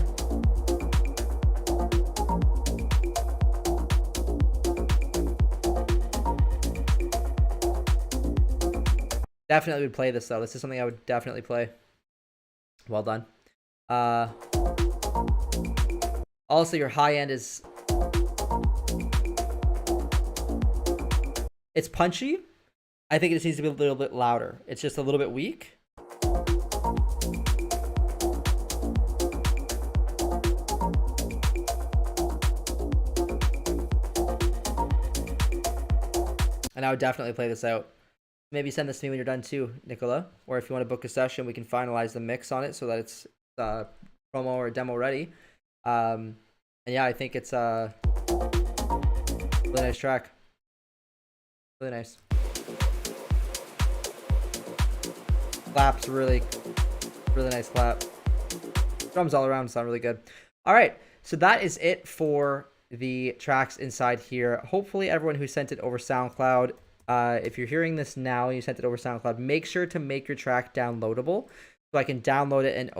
Definitely would play this though. This is something I would definitely play. Well done. Also, your high end is... It's punchy. I think it just needs to be a little bit louder. It's just a little bit weak. And I would definitely play this out. Maybe send this to me when you're done too, Nicola. Or if you want to book a session, we can finalize the mix on it so that it's promo or demo ready. And yeah, I think it's a really nice track. Really nice. Claps really nice clap. Drums all around sound really good. All right, so that is it for the tracks inside here. Hopefully everyone who sent it over SoundCloud, if you're hearing this now and you sent it over SoundCloud, make sure to make your track downloadable so I can download it and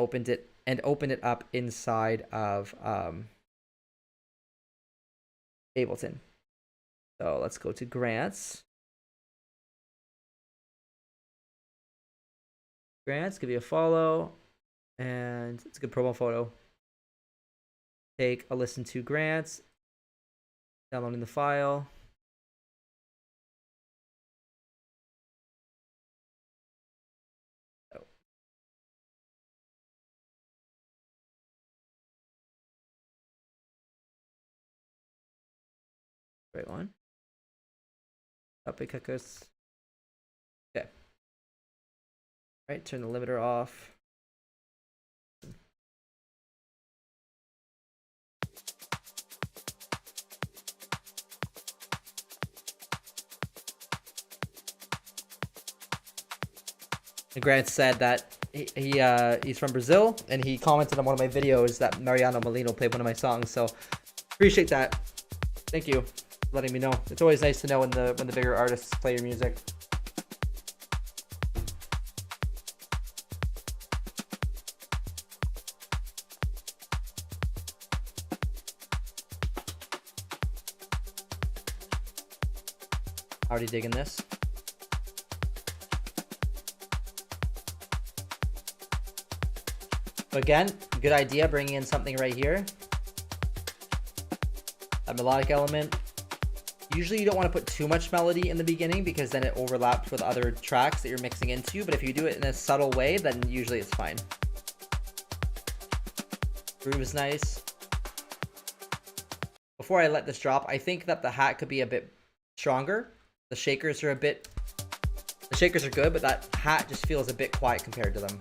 open it up inside of Ableton. So let's go to grants. Grants, give you a follow, and it's a good promo photo. Take a listen to Grants, downloading the file. Oh. Great one. Copy kickers. Okay. Right, turn the limiter off. And Grant said that he's from Brazil, and he commented on one of my videos that Mariano Molino played one of my songs. So appreciate that. Thank you for letting me know. It's always nice to know when the bigger artists play your music. Already digging this. So again, good idea bringing in something right here. A melodic element. Usually you don't want to put too much melody in the beginning because then it overlaps with other tracks that you're mixing into, but if you do it in a subtle way, then usually it's fine. Groove is nice. Before I let this drop, I think that the hat could be a bit stronger. The shakers are good, but that hat just feels a bit quiet compared to them.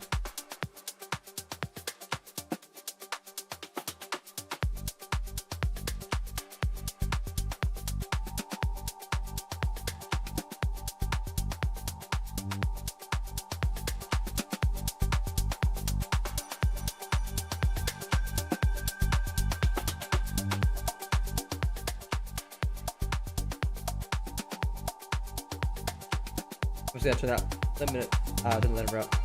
I'm just gonna turn that limiter up.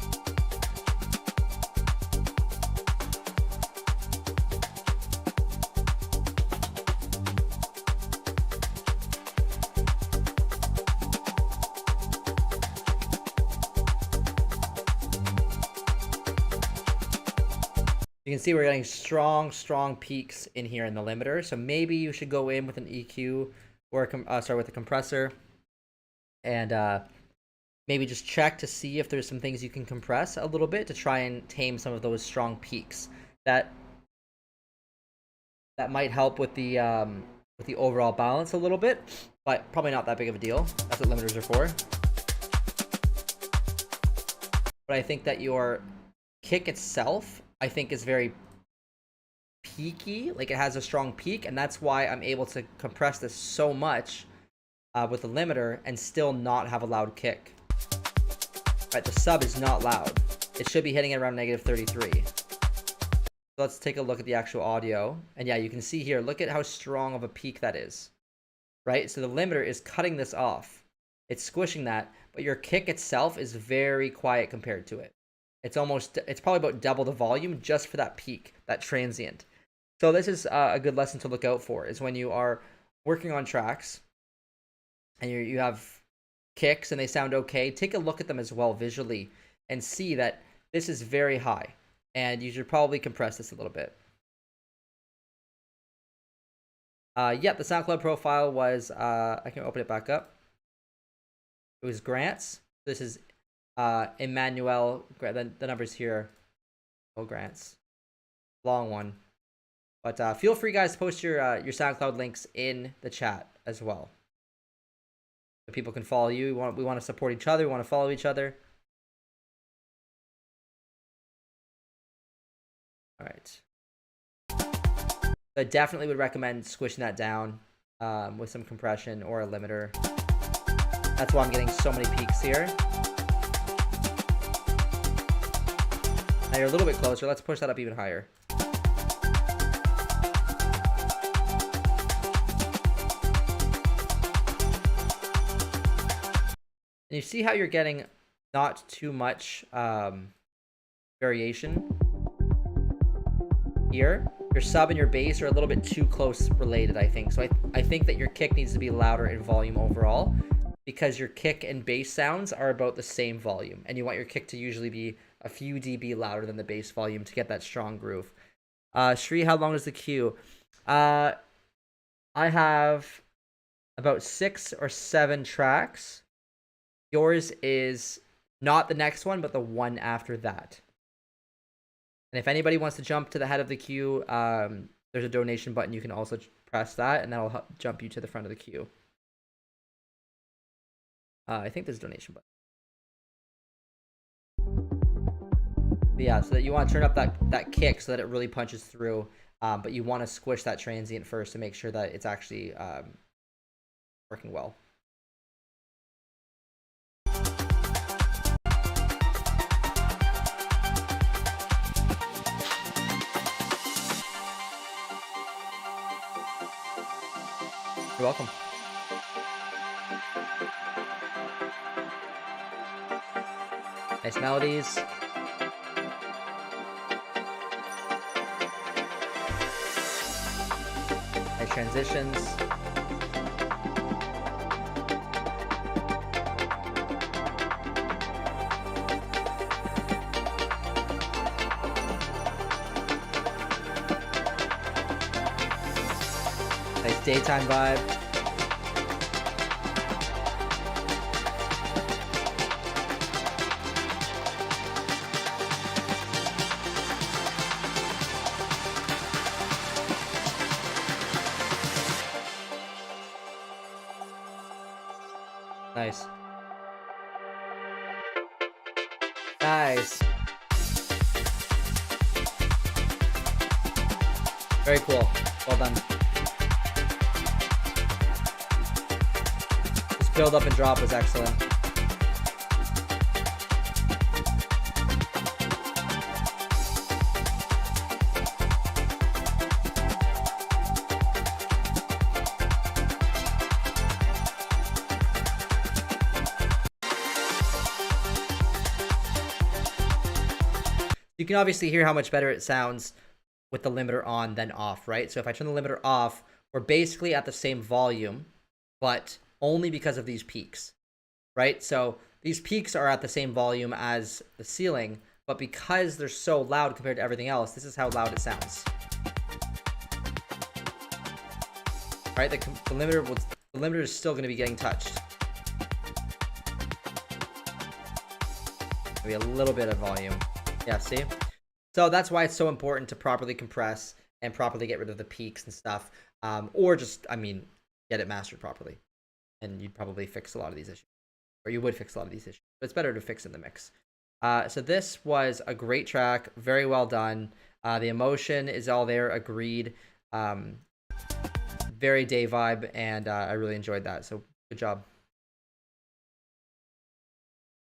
You can see we're getting strong peaks in here in the limiter. So maybe you should go in with an EQ or with a compressor, and maybe just check to see if there's some things you can compress a little bit to try and tame some of those strong peaks. That might help with the overall balance a little bit, but probably not that big of a deal. That's what limiters are for. But I think that your kick itself, I think, is very peaky. Like, it has a strong peak, and that's why I'm able to compress this so much with the limiter and still not have a loud kick. Right, the sub is not loud. It should be hitting around -33. So let's take a look at the actual audio. And yeah, you can see here, look at how strong of a peak that is. Right? So the limiter is cutting this off. It's squishing that, but your kick itself is very quiet compared to it. It's probably about double the volume just for that peak, that transient. So this is a good lesson to look out for, is when you are working on tracks and you have kicks and they sound okay, take a look at them as well visually and see that this is very high, and you should probably compress this a little bit. Yeah, the SoundCloud profile was, I can open it back up. It was Grant's. This is Emmanuel. The numbers here. Oh, Grant's. Long one. But feel free, guys, to post your SoundCloud links in the chat as well, so people can follow you. We want to support each other. We want to follow each other. All right. I definitely would recommend squishing that down with some compression or a limiter. That's why I'm getting so many peaks here. Now you're a little bit closer. Let's push that up even higher. And you see how you're getting not too much variation here. Your sub and your bass are a little bit too close related, I think. So I think that your kick needs to be louder in volume overall, because your kick and bass sounds are about the same volume, and you want your kick to usually be a few dB louder than the bass volume to get that strong groove. Shri, how long is the queue? I have about 6 or 7 tracks. Yours is not the next one, but the one after that. And if anybody wants to jump to the head of the queue, there's a donation button. You can also press that, and that'll help jump you to the front of the queue. I think there's a donation button. But yeah, so that you want to turn up that kick so that it really punches through, but you want to squish that transient first to make sure that it's actually working well. You're welcome. Nice melodies. Nice transitions. Nice daytime vibe. Nice. Nice. Very cool. Well done. This build up and drop was excellent. You can obviously hear how much better it sounds with the limiter on than off, right? So if I turn the limiter off, we're basically at the same volume, but only because of these peaks, right? So these peaks are at the same volume as the ceiling, but because they're so loud compared to everything else, this is how loud it sounds. Right, the limiter is still going to be getting touched. Maybe a little bit of volume. Yeah, see? So that's why it's so important to properly compress and properly get rid of the peaks and stuff. Or just, I mean, get it mastered properly. And you'd probably fix a lot of these issues. Or you would fix a lot of these issues. But it's better to fix in the mix. So this was a great track. Very well done. The emotion is all there. Agreed. Very day vibe. And I really enjoyed that. So good job.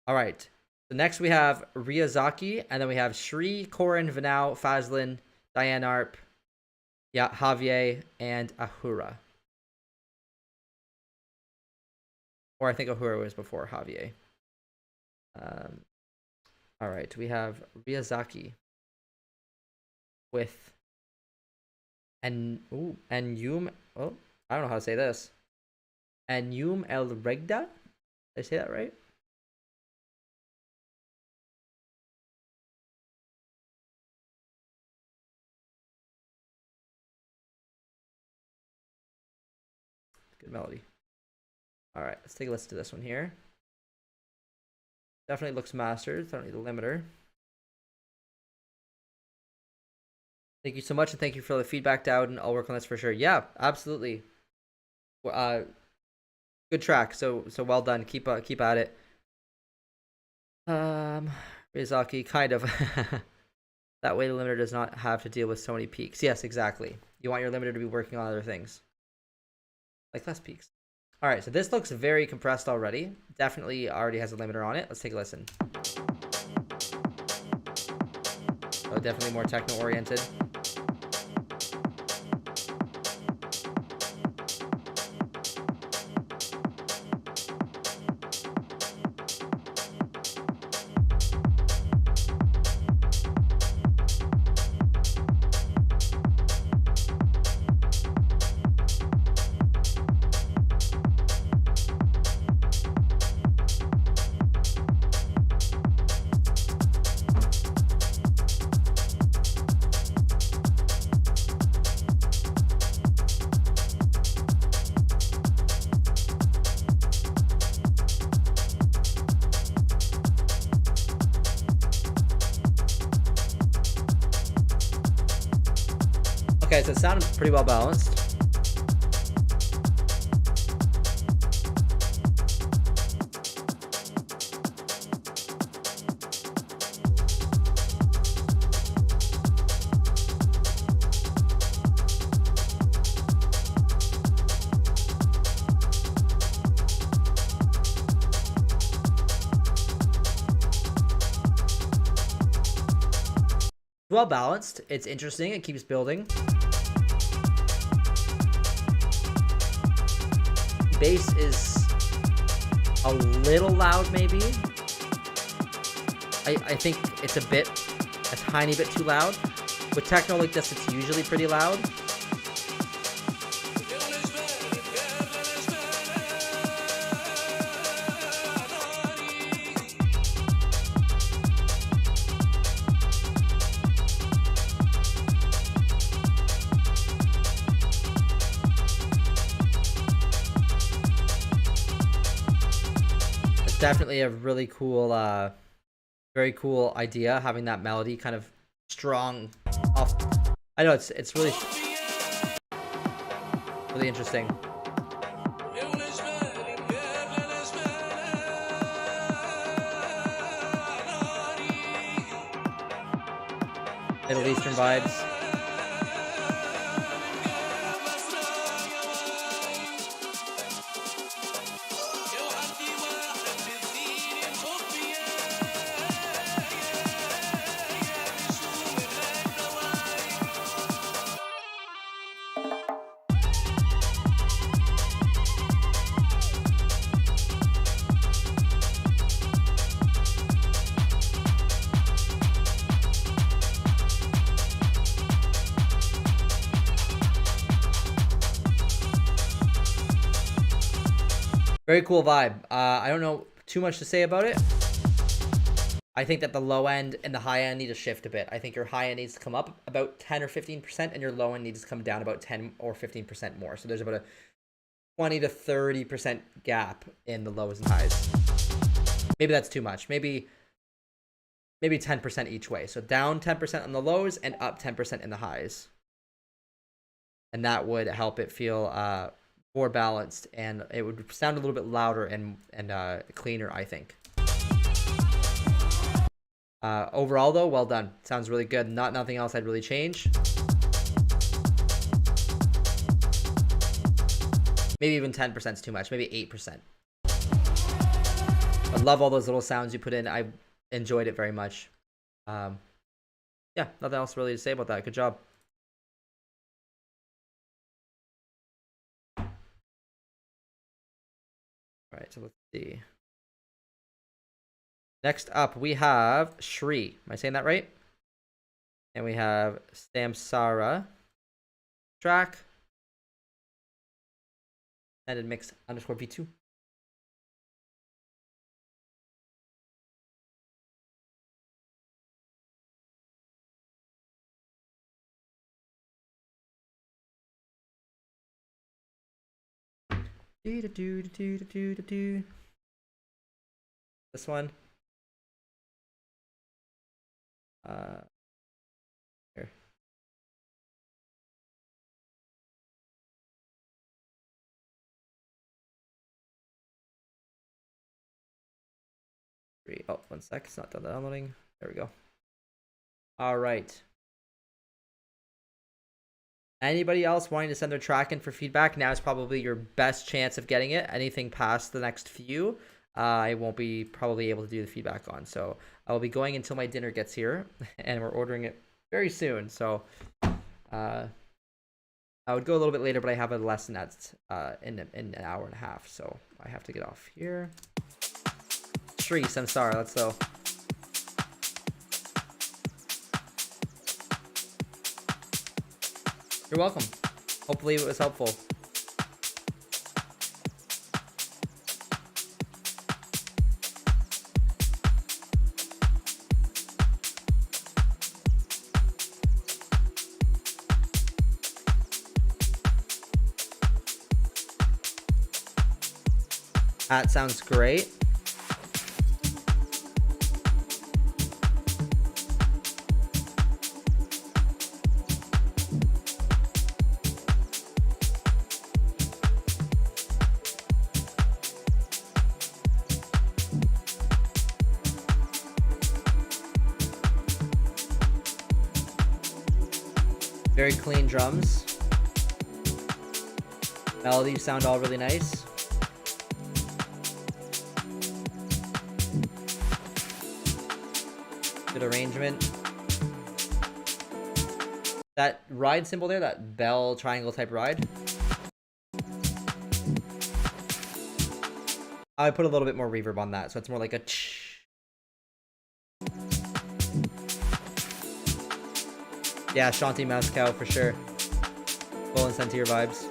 All right. So next we have Ryazaki. And then we have Shri, Korin, Vanau, Fazlin, Diane Arp, yeah, Javier, and Ahura. Or I think Ahura was before Javier. All right, we have Ryazaki with Enyum. Oh, I don't know how to say this. Enyum El Regda. Did I say that right? Good melody. All right, let's take a listen to this one here. Definitely looks mastered. Don't need the limiter. Thank you so much, and thank you for the feedback, Dowd, and I'll work on this for sure. Yeah, absolutely. Good track. So well done. Keep at it. Ryazaki, kind of. That way the limiter does not have to deal with so many peaks. Yes, exactly. You want your limiter to be working on other things. Like less peaks. All right, so this looks very compressed already. Definitely already has a limiter on it. Let's take a listen. So definitely more techno-oriented. Okay, so it sounded pretty well balanced. Well balanced. It's interesting. It keeps building. Bass is a little loud, maybe. I think it's a tiny bit too loud. With techno like this, it's usually pretty loud. Definitely a really cool, very cool idea, having that melody kind of strong off. I know it's really interesting. Middle Eastern vibes. Very cool vibe. I don't know too much to say about it. I think that the low end and the high end need to shift a bit. I think your high end needs to come up about 10 or 15%, and your low end needs to come down about 10 or 15% more. So there's about a 20 to 30% gap in the lows and highs. Maybe that's too much. Maybe 10% each way. So down 10% on the lows and up 10% in the highs. And that would help it feel more balanced, and it would sound a little bit louder and cleaner, I think. Overall, though, well done. Sounds really good. Nothing else I'd really change. Maybe even 10% is too much. Maybe 8%. I love all those little sounds you put in. I enjoyed it very much. Yeah, nothing else really to say about that. Good job. All right, so let's see. Next up, we have Shri. Am I saying that right? And we have Samsara track. Standard mix underscore V2. This one. Here. Oh, 1 sec. It's not done downloading. There we go. All right. Anybody else wanting to send their track in for feedback? Now is probably your best chance of getting it. Anything past the next few, I won't be probably able to do the feedback on. So I will be going until my dinner gets here, and we're ordering it very soon. So I would go a little bit later, but I have a lesson that's in an hour and a half. So I have to get off here. Shri Samsara, let's go. You're welcome. Hopefully it was helpful. That sounds great. Very clean drums. Melodies sound all really nice. Good arrangement. That ride symbol there, that bell triangle type ride. I put a little bit more reverb on that, so it's more like a tsh. Yeah, Shanti Moscow for sure. Full and Sentier vibes.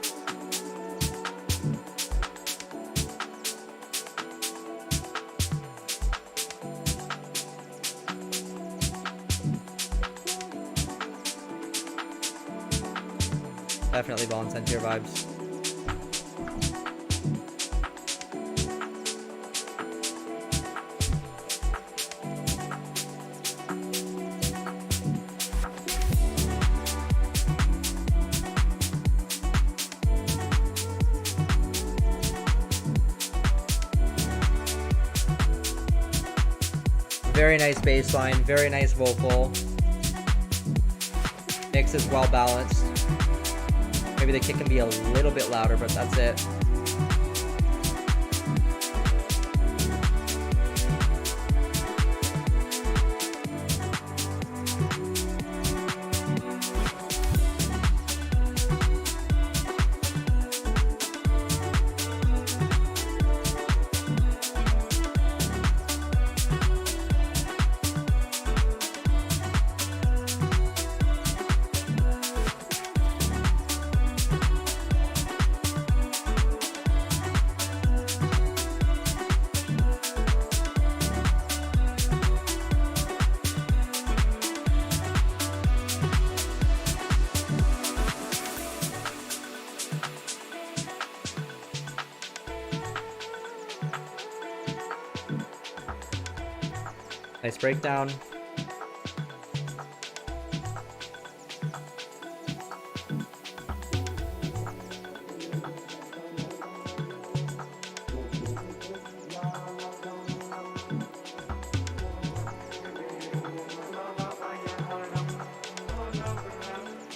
Definitely Ball and Sentier vibes. Very nice bass line, very nice vocal. Mix is well balanced. Maybe the kick can be a little bit louder, but that's it. Nice breakdown.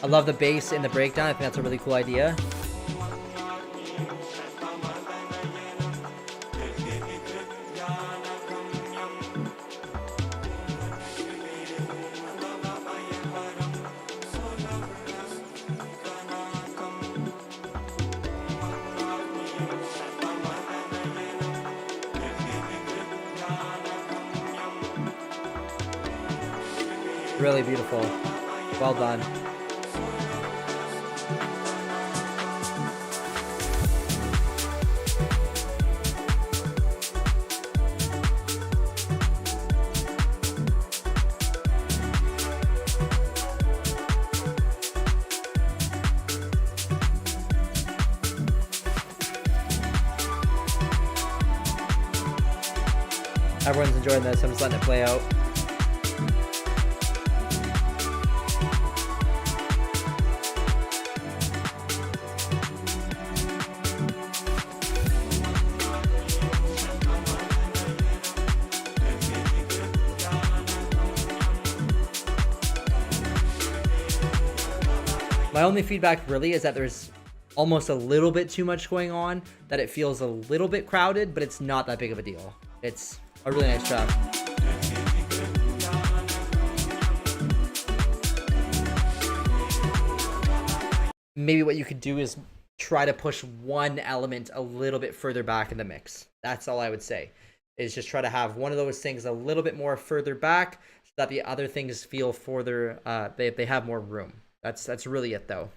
I love the bass in the breakdown. I think that's a really cool idea. Really beautiful. Well done. Everyone's enjoying this. I'm just letting it play out. My only feedback really is that there's almost a little bit too much going on, that it feels a little bit crowded, but it's not that big of a deal. It's a really nice track. Maybe what you could do is try to push one element a little bit further back in the mix. That's all I would say, is just try to have one of those things a little bit more further back so that the other things feel further, they have more room. That's really it though.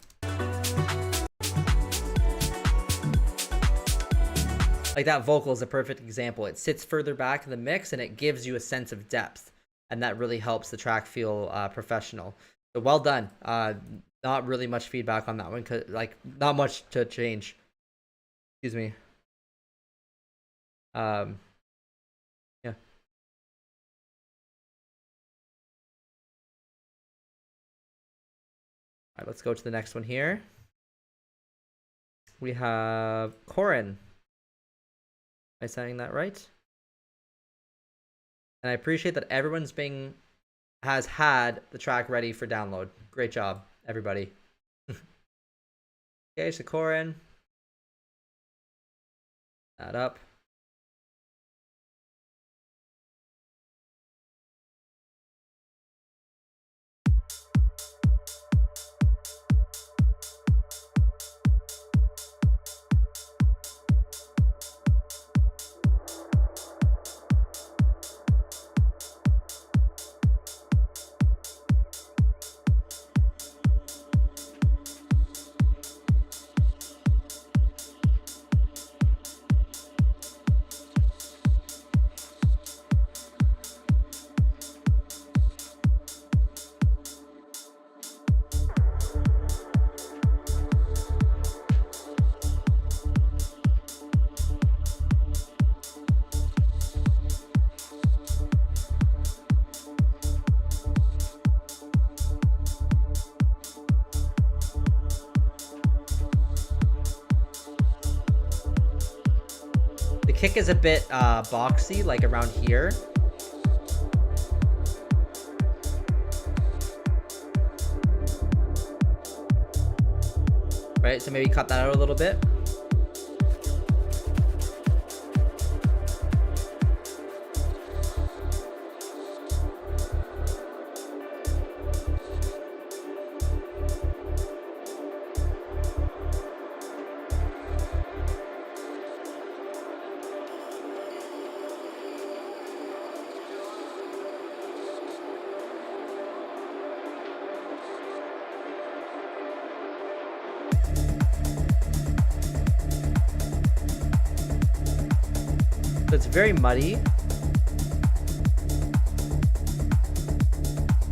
Like that vocal is a perfect example. It sits further back in the mix and it gives you a sense of depth, and that really helps the track feel professional. So well done. Not really much feedback on that one, cause like not much to change. Excuse me. Yeah. All right, let's go to the next one here. We have Corin. Am I saying that right? And I appreciate that everyone's has had the track ready for download. Great job, everybody. Okay, so Corin. That up. Kick is a bit boxy, like around here. Right, so maybe cut that out a little bit. So it's very muddy.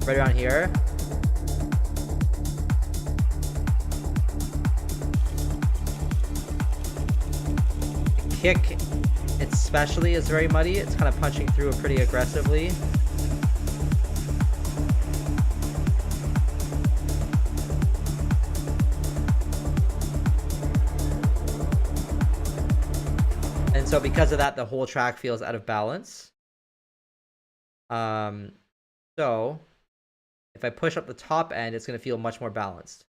Right around here. The kick especially is very muddy. It's kind of punching through it pretty aggressively. And so because of that, the whole track feels out of balance. So if I push up the top end, it's going to feel much more balanced.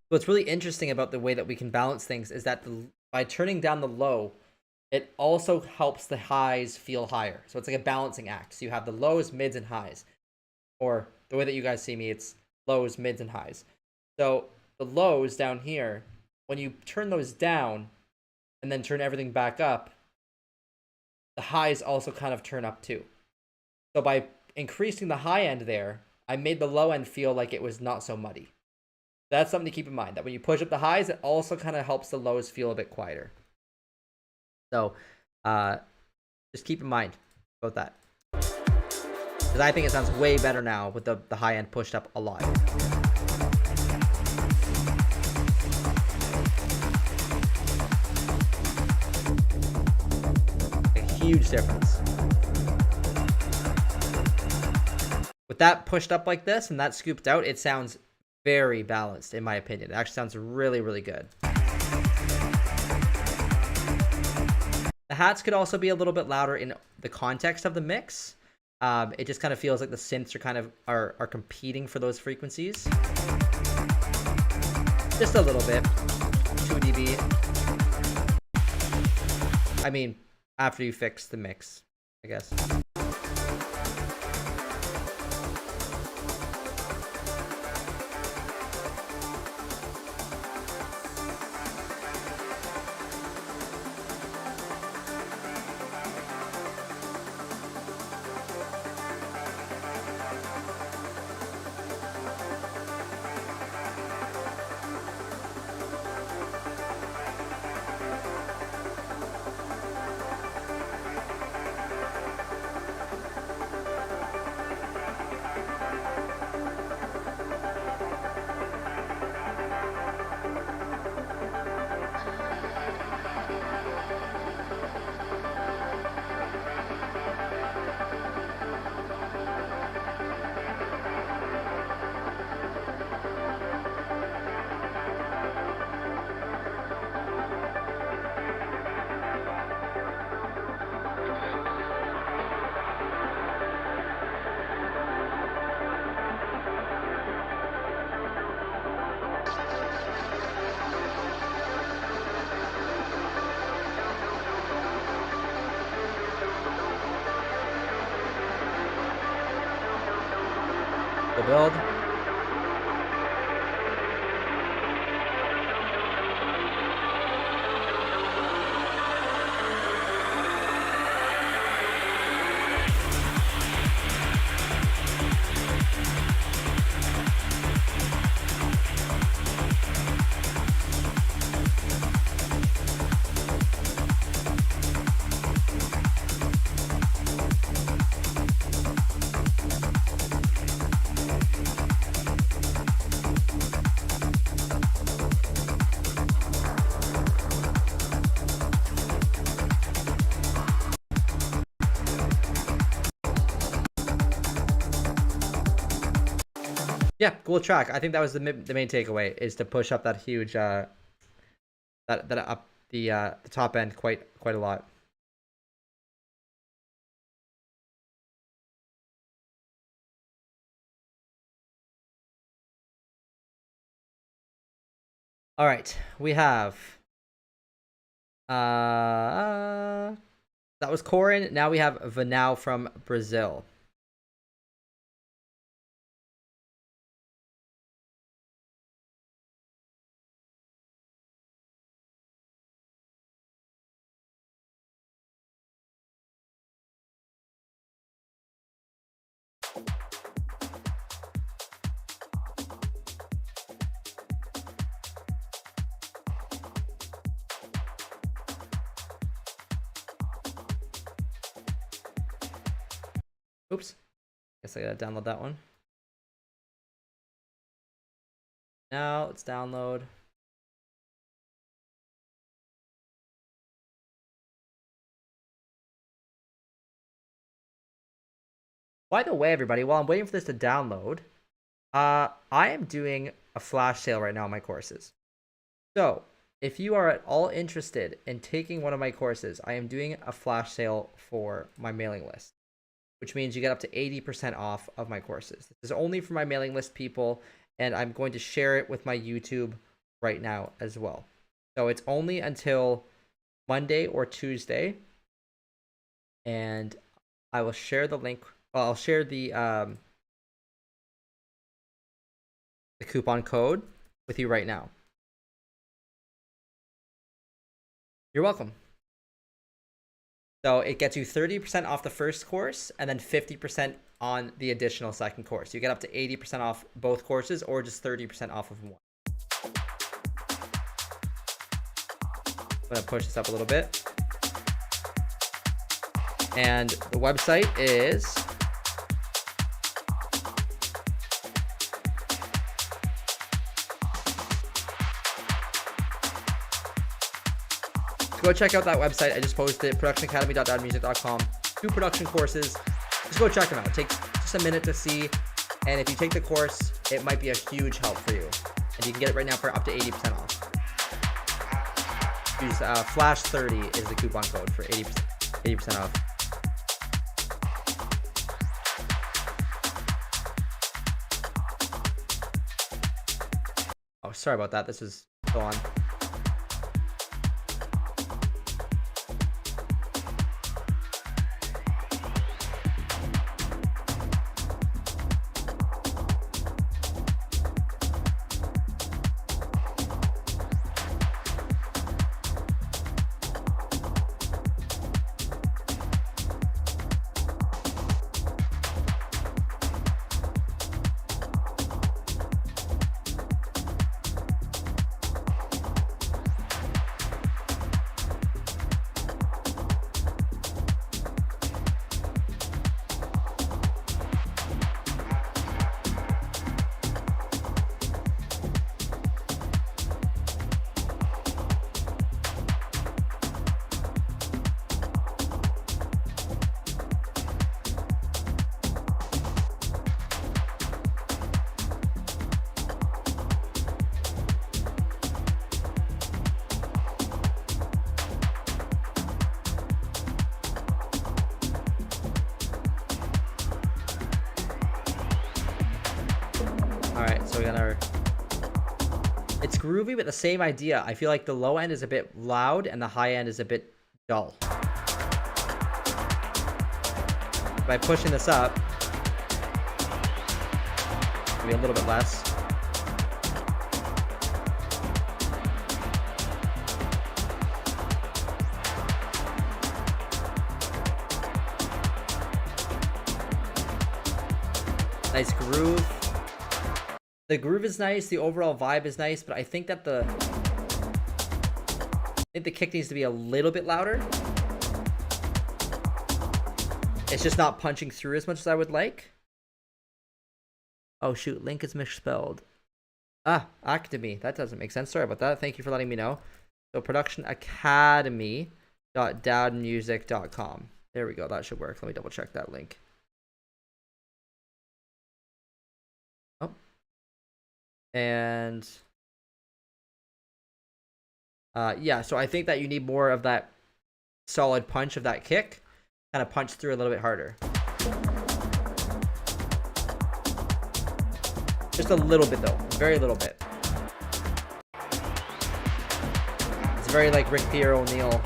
What's really interesting about the way that we can balance things is that by turning down the low, it also helps the highs feel higher. So it's like a balancing act. So you have the lows, mids, and highs. Or the way that you guys see me, it's lows, mids, and highs. So the lows down here, when you turn those down and then turn everything back up, the highs also kind of turn up too. So by increasing the high end there, I made the low end feel like it was not so muddy. That's something to keep in mind, that when you push up the highs, it also kind of helps the lows feel a bit quieter. So just keep in mind about that. Because I think it sounds way better now with the high end pushed up a lot. A huge difference. With that pushed up like this and that scooped out, it sounds very balanced, in my opinion. It actually sounds really, really good. The hats could also be a little bit louder in the context of the mix. It just kind of feels like the synths are kind of are competing for those frequencies. Just a little bit. 2 dB. I mean, after you fix the mix, I guess. The build. Yeah, cool track. I think that was the main takeaway, is to push up that huge that up the top end quite a lot. All right, we have that was Corin. Now we have Vanau from Brazil. Oops. Guess I gotta download that one. Now let's download. By the way, everybody, while I'm waiting for this to download, I am doing a flash sale right now on my courses. So if you are at all interested in taking one of my courses, I am doing a flash sale for my mailing list, which means you get up to 80% off of my courses. This is only for my mailing list people, and I'm going to share it with my YouTube right now as well. So it's only until Monday or Tuesday, and I will share the link. Well, I'll share the coupon code with you right now. You're welcome. So it gets you 30% off the first course and then 50% on the additional second course. You get up to 80% off both courses or just 30% off of one. I'm going to push this up a little bit. And the website is go check out that website. I just posted it, productionacademy.dadmusic.com. 2 production courses. Just go check them out. It takes just a minute to see. And if you take the course, it might be a huge help for you. And you can get it right now for up to 80% off. Use Flash30 is the coupon code for 80% off. Oh, sorry about that. This is still on. Alright, so we got our... It's groovy, but the same idea. I feel like the low end is a bit loud and the high end is a bit dull. By pushing this up, maybe a little bit less. Nice groove. The groove is nice, the overall vibe is nice, but I think that the kick needs to be a little bit louder. It's just not punching through as much as I would like. Oh shoot, link is misspelled. Ah, Academy. That doesn't make sense. Sorry about that. Thank you for letting me know. So productionacademy.dadmusic.com. There we go. That should work. Let me double check that link. Oh. And yeah, so I think that you need more of that solid punch of that kick. Kind of punch through a little bit harder. Just a little bit though, very little bit. It's very like Rick Pierre O'Neal.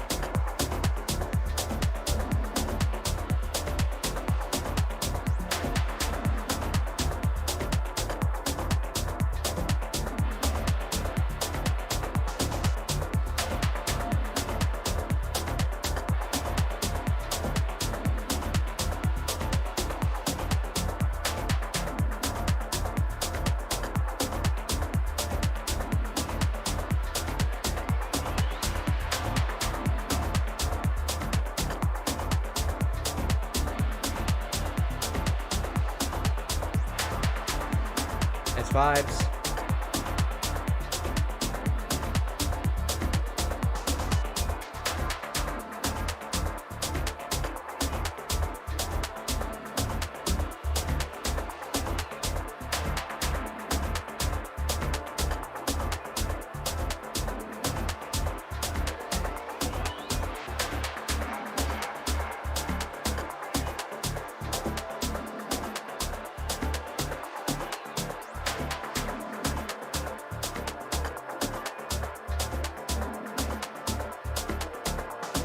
Nice vibes.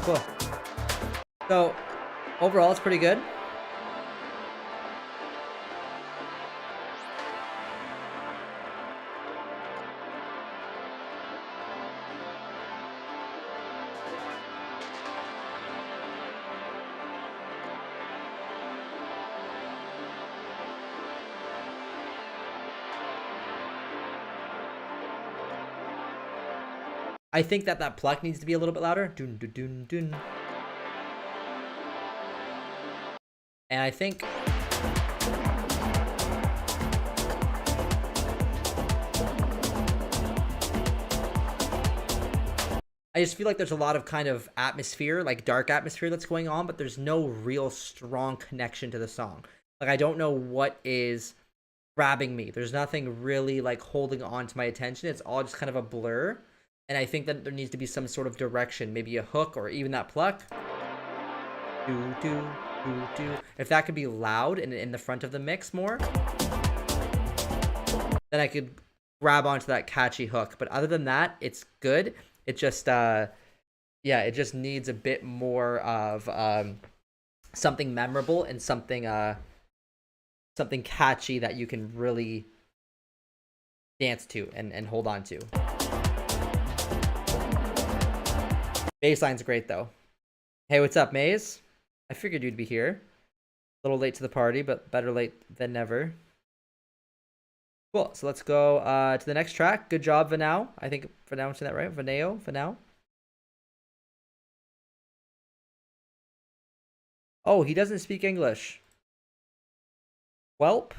Cool. So overall, it's pretty good. I think that pluck needs to be a little bit louder. Dun, dun, dun, dun. And I think I just feel like there's a lot of kind of atmosphere, like dark atmosphere that's going on, but there's no real strong connection to the song. Like, I don't know what is grabbing me. There's nothing really like holding on to my attention. It's all just kind of a blur. And I think that there needs to be some sort of direction, maybe a hook or even that pluck. Do, do, do, do. If that could be loud and in the front of the mix more, then I could grab onto that catchy hook. But other than that, it's good. It just, yeah, it just needs a bit more of something memorable and something something catchy that you can really dance to and hold on to. Bassline's great though. Hey, what's up, Maze? I figured you'd be here. A little late to the party, but better late than never. Cool, so let's go to the next track. Good job, Vanau. I think pronouncing that right. Vanau. Oh, he doesn't speak English. Welp.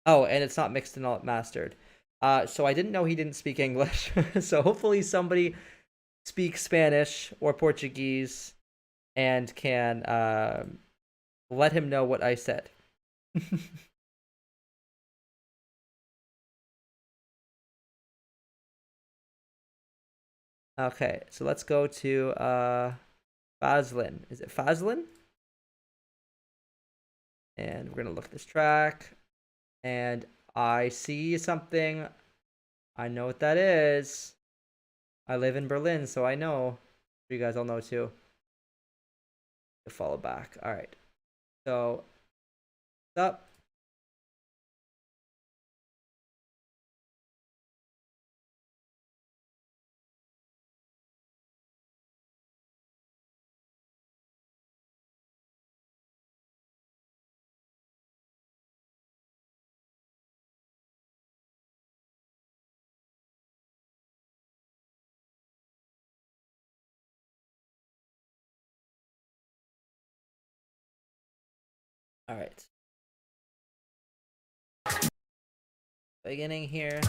Oh, and it's not mixed and not mastered. So I didn't know he didn't speak English. So hopefully somebody speaks Spanish or Portuguese and can let him know what I said. Okay, so let's go to Fazlin. Is it Fazlin? And we're gonna look at this track. And I see something. I know what that is. I live in Berlin, so I know. You guys all know too. Follow back. All right. So, what's up? All right. Beginning here.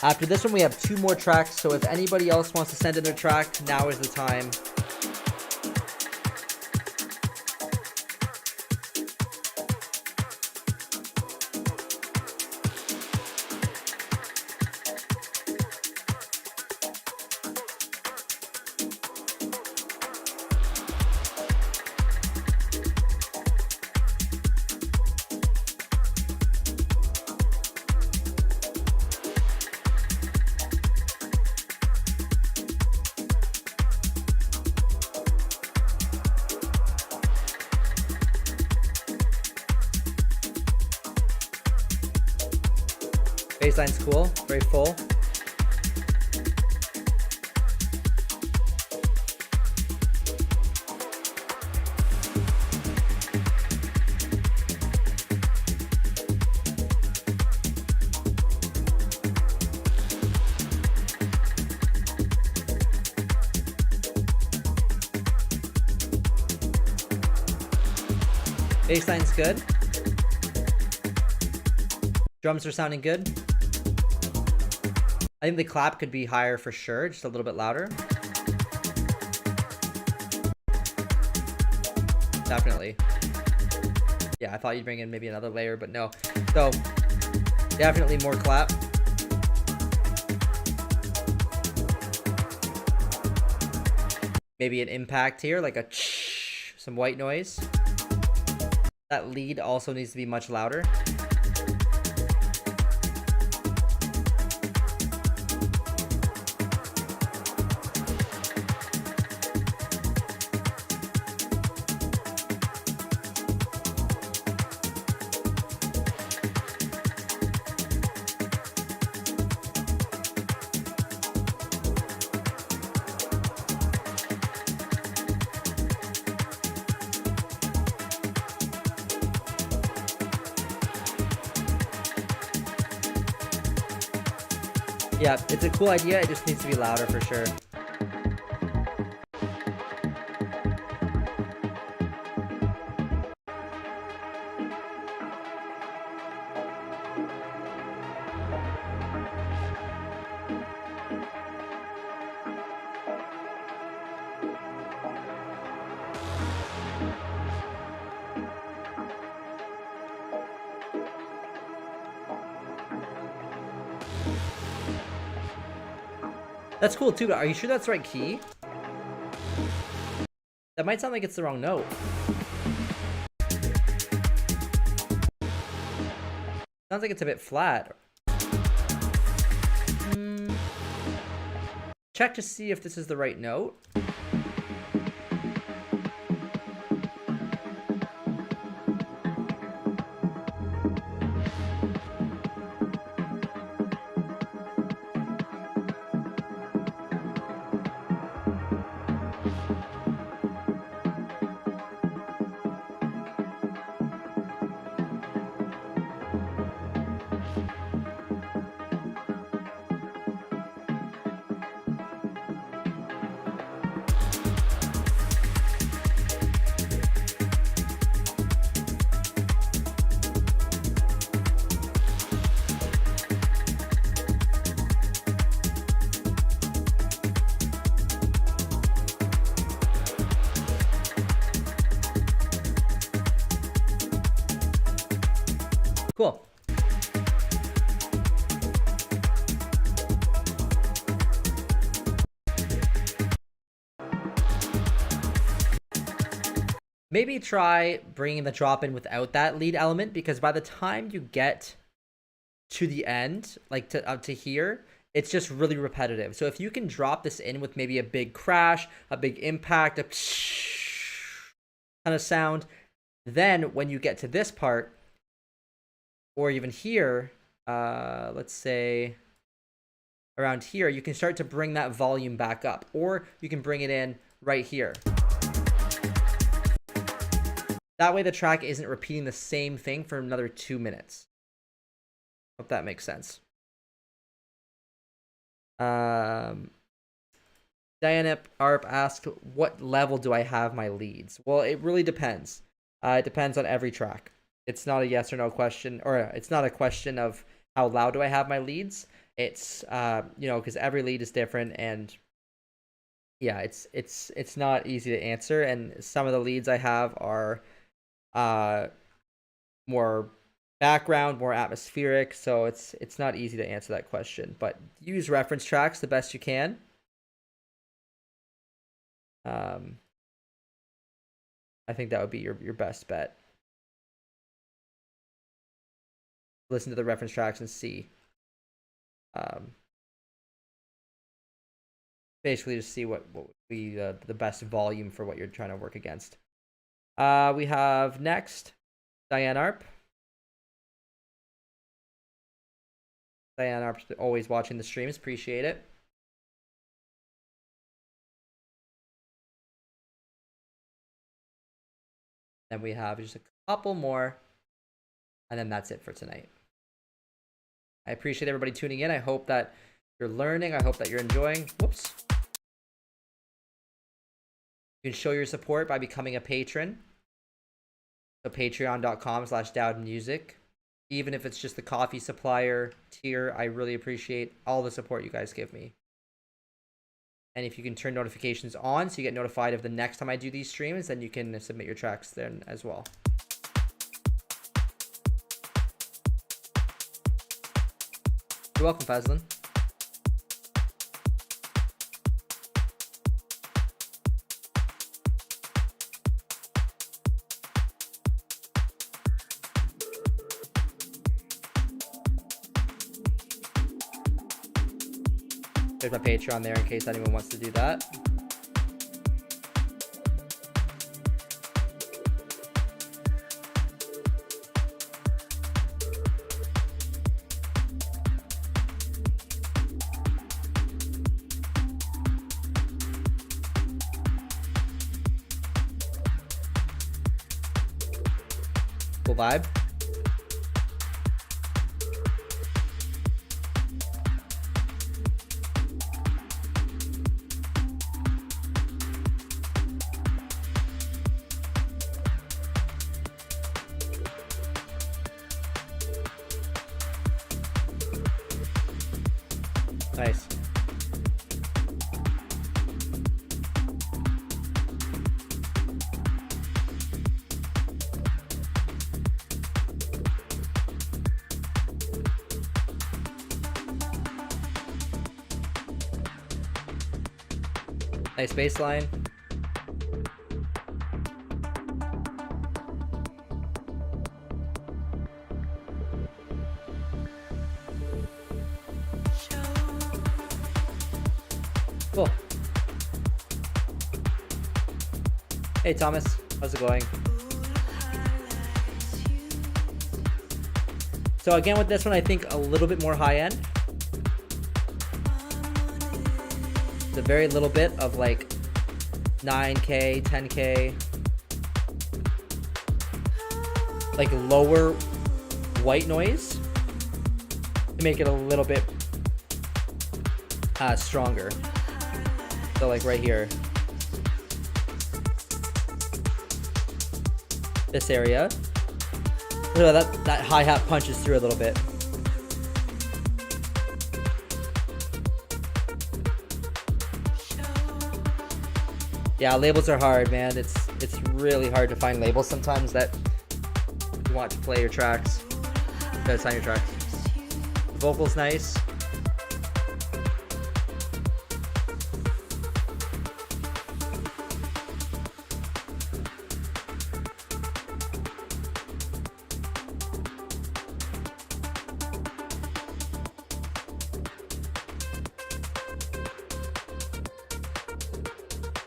After this one, we have 2 more tracks, so if anybody else wants to send in their track, now is the time. Bassline's cool, very full. Bassline's good. Drums are sounding good. I think the clap could be higher for sure, just a little bit louder. Definitely. Yeah, I thought you'd bring in maybe another layer, but no. So, definitely more clap. Maybe an impact here, like a some white noise. That lead also needs to be much louder. Yeah, it's a cool idea. It just needs to be louder for sure. That's cool too, but are you sure that's the right key? That might sound like it's the wrong note. Sounds like it's a bit flat. Check to see if this is the right note. Cool. Maybe try bringing the drop in without that lead element, because by the time you get to the end, like to here, it's just really repetitive. So if you can drop this in with maybe a big crash, a big impact, a kind of sound, then when you get to this part, or even here, let's say around here, you can start to bring that volume back up, or you can bring it in right here. That way the track isn't repeating the same thing for another 2 minutes. Hope that makes sense. Diana Arp asked, what level do I have my leads? Well, it really depends. It depends on every track. It's not a yes or no question, or it's not a question of how loud do I have my leads. It's you know, because every lead is different, and yeah, it's not easy to answer. And some of the leads I have are more background, more atmospheric, so it's not easy to answer that question. But use reference tracks the best you can. I think that would be your best bet. Listen to the reference tracks and see. Basically, just see what would be the best volume for what you're trying to work against. We have next Diane Arp. Diane Arp, always watching the streams. Appreciate it. Then we have just a couple more, and then that's it for tonight. I appreciate everybody tuning in. I hope that you're learning. I hope that you're enjoying. Whoops. You can show your support by becoming a patron. So patreon.com/dowdmusic. Even if it's just the coffee supplier tier, I really appreciate all the support you guys give me. And if you can turn notifications on so you get notified of the next time I do these streams, then you can submit your tracks then as well. You're welcome, Fazlin. There's my Patreon there in case anyone wants to do that. Cool vibe. Nice. Nice baseline. Cool. Hey Thomas, how's it going? So again with this one, I think a little bit more high end. It's a very little bit of like 9K, 10K. Like lower white noise to make it a little bit stronger. So like right here, this area, that hi-hat punches through a little bit. Yeah, labels are hard, man. It's really hard to find labels sometimes that you want to play your tracks. You gotta sign your tracks. The vocal's nice.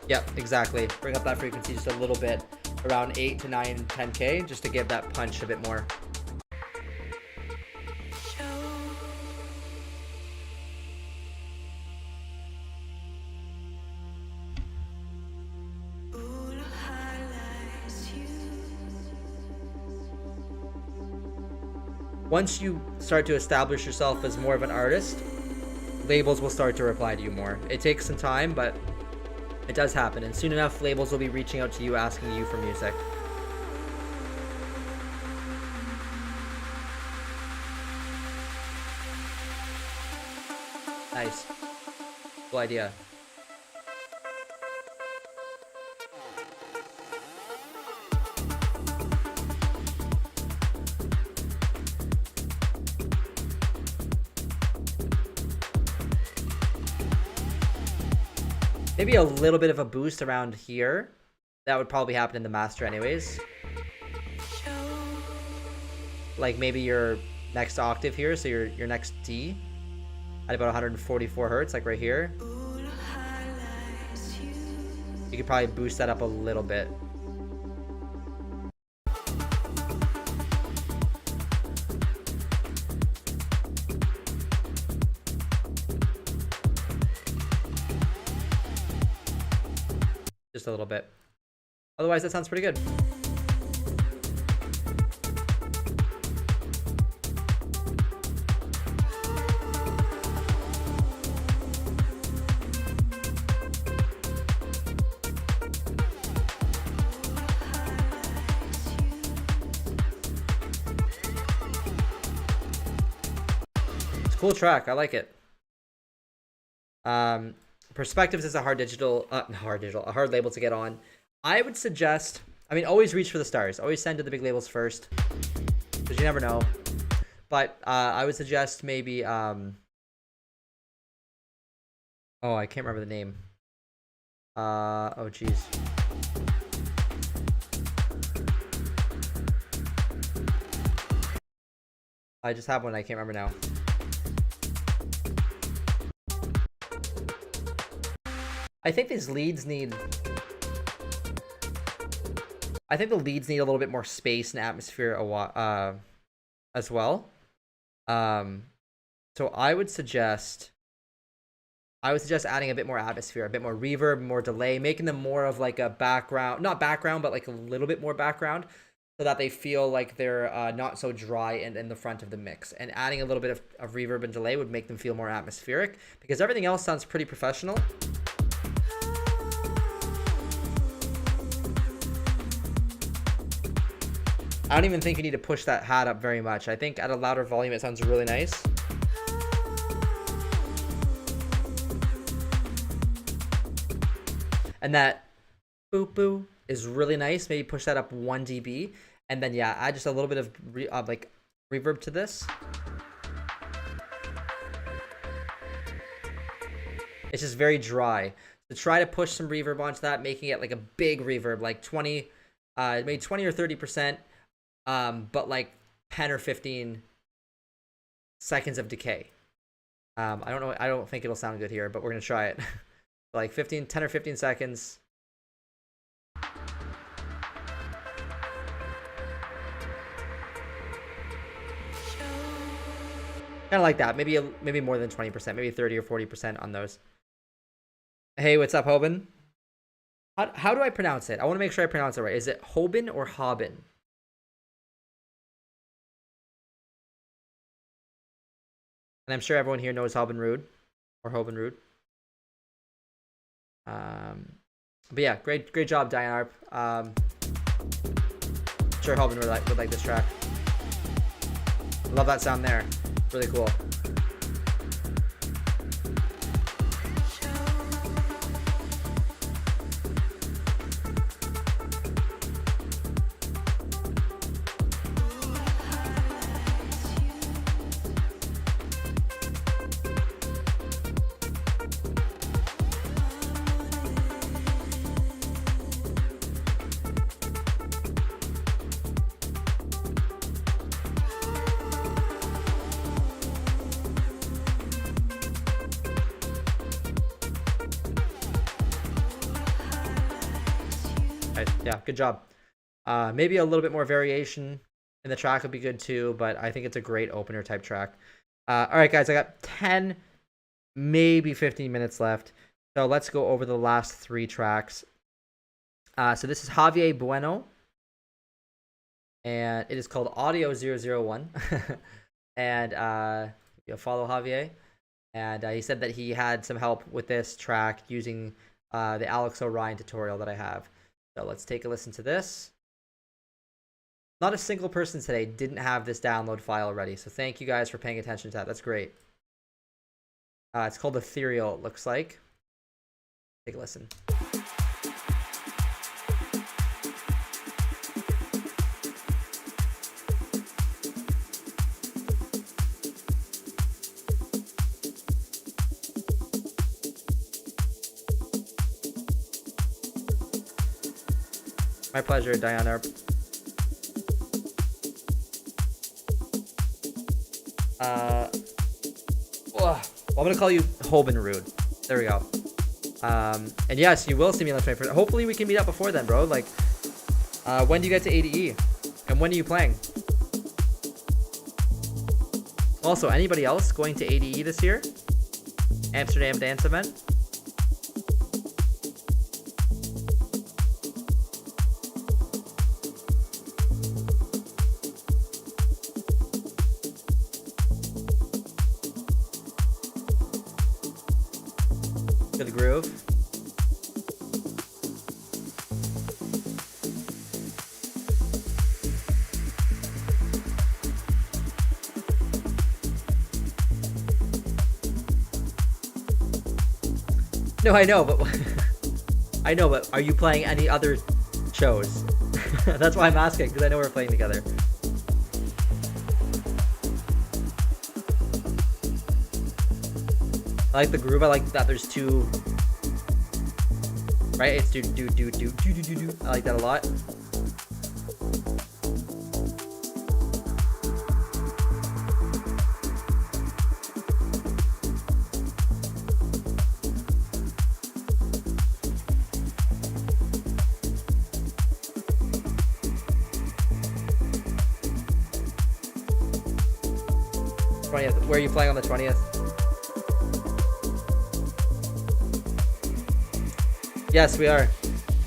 Yep, exactly. Bring up that frequency just a little bit, around 8 to 9, 10K, just to give that punch a bit more. Once you start to establish yourself as more of an artist, labels will start to reply to you more. It takes some time, but it does happen, and soon enough labels will be reaching out to you asking you for music. Nice. Cool idea. Maybe a little bit of a boost around here. That would probably happen in the master anyways. Like maybe your next octave here, so your next D at about 144 hertz, like right here. You could probably boost that up a little bit. Just a little bit. Otherwise, that sounds pretty good. It's a cool track. I like it. Perspectives is a hard label to get on. I would suggest, I mean, always reach for the stars. Always send to the big labels first, because you never know. But I would suggest maybe, oh, I can't remember the name. Oh, geez. I just have one. I can't remember now. I think these leads need... I think the leads need a little bit more space and atmosphere as well. So I would suggest adding a bit more atmosphere, a bit more reverb, more delay, making them more of like a background, not background, but like a little bit more background, so that they feel like they're not so dry and in the front of the mix. And adding a little bit of reverb and delay would make them feel more atmospheric, because everything else sounds pretty professional. I don't even think you need to push that hat up very much. I think at a louder volume it sounds really nice. And that boop boo is really nice. Maybe push that up 1 dB. And then yeah, add just a little bit of like reverb to this. It's just very dry. So try to push some reverb onto that, making it like a big reverb, like 20, maybe 20 or 30%. But like 10 or 15 seconds of decay. I don't know. I don't think it'll sound good here, but we're going to try it. Like 10 or 15 seconds. Kind of like that. Maybe more than 20%, maybe 30 or 40% on those. Hey, what's up, Hoban? How do I pronounce it? I want to make sure I pronounce it right. Is it Hoban or Hoban? And I'm sure everyone here knows Hoban Rude or Hoban Rude. But yeah, great job, Diane Arp. Sure, Hoban would like this track. Love that sound there. Really cool. Yeah, good job. Maybe a little bit more variation in the track would be good too, but I think it's a great opener type track. All right, guys, I got 10, maybe 15 minutes left. So let's go over the last 3 tracks. So this is Javier Bueno, and it is called Audio 001. And you'll follow Javier. And he said that he had some help with this track using the Alex Orion tutorial that I have. So let's take a listen to this. Not a single person today didn't have this download file already, so thank you guys for paying attention to that. That's great. It's called Ethereal, it looks like. Take a listen. My pleasure, Diana. Well, I'm gonna call you Hoban Rude. There we go. And yes, you will see me on the 21st. Hopefully we can meet up before then, bro. Like, when do you get to ADE? And when are you playing? Also, anybody else going to ADE this year? Amsterdam Dance Event? To the groove. No, I know, but I know, but are you playing any other shows? That's why I'm asking, because I know we're playing together. I like the groove. I like that there's 2. Right? It's do. I like that a lot. 20th. Where are you playing on the 20th? Yes, we are.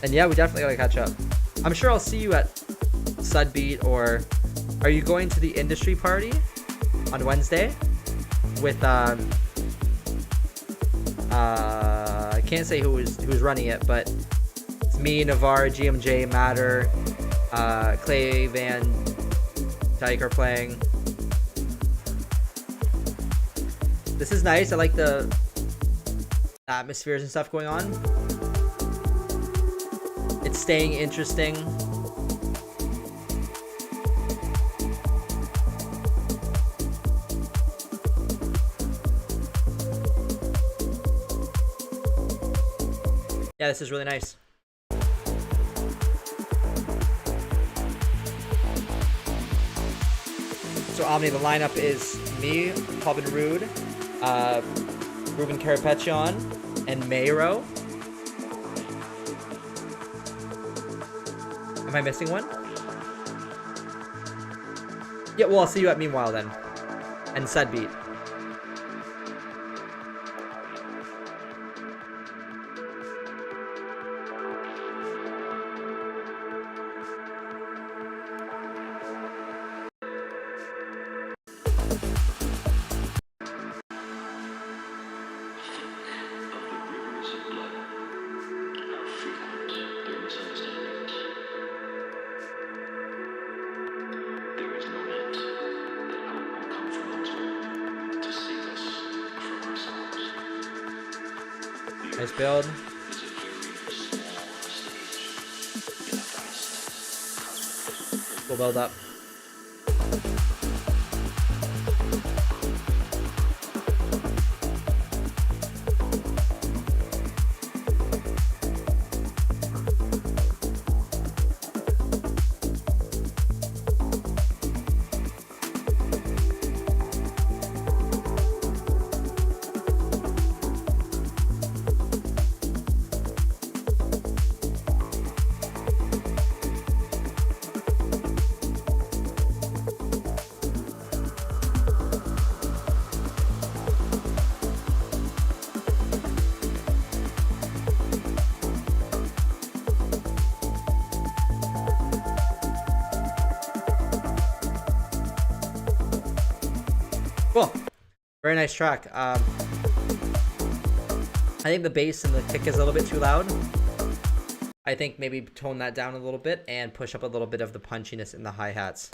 And yeah, we definitely gotta catch up. I'm sure I'll see you at Sudbeat, or are you going to the industry party on Wednesday with I can't say who's running it, but it's me, Navarre, GMJ, Matter, Clay Van Dyke are playing. This is nice. I like the atmospheres and stuff going on. It's staying interesting. Yeah, this is really nice. So Omni, the lineup is me, Pub and Rude, Ruben Carapetchon, and Mayro. Am I missing one? Yeah, well, I'll see you at Meanwhile then. And Sudbeat. Nice build. We'll build up. Cool. Very nice track. I think the bass and the kick is a little bit too loud. I think maybe tone that down a little bit and push up a little bit of the punchiness in the hi-hats.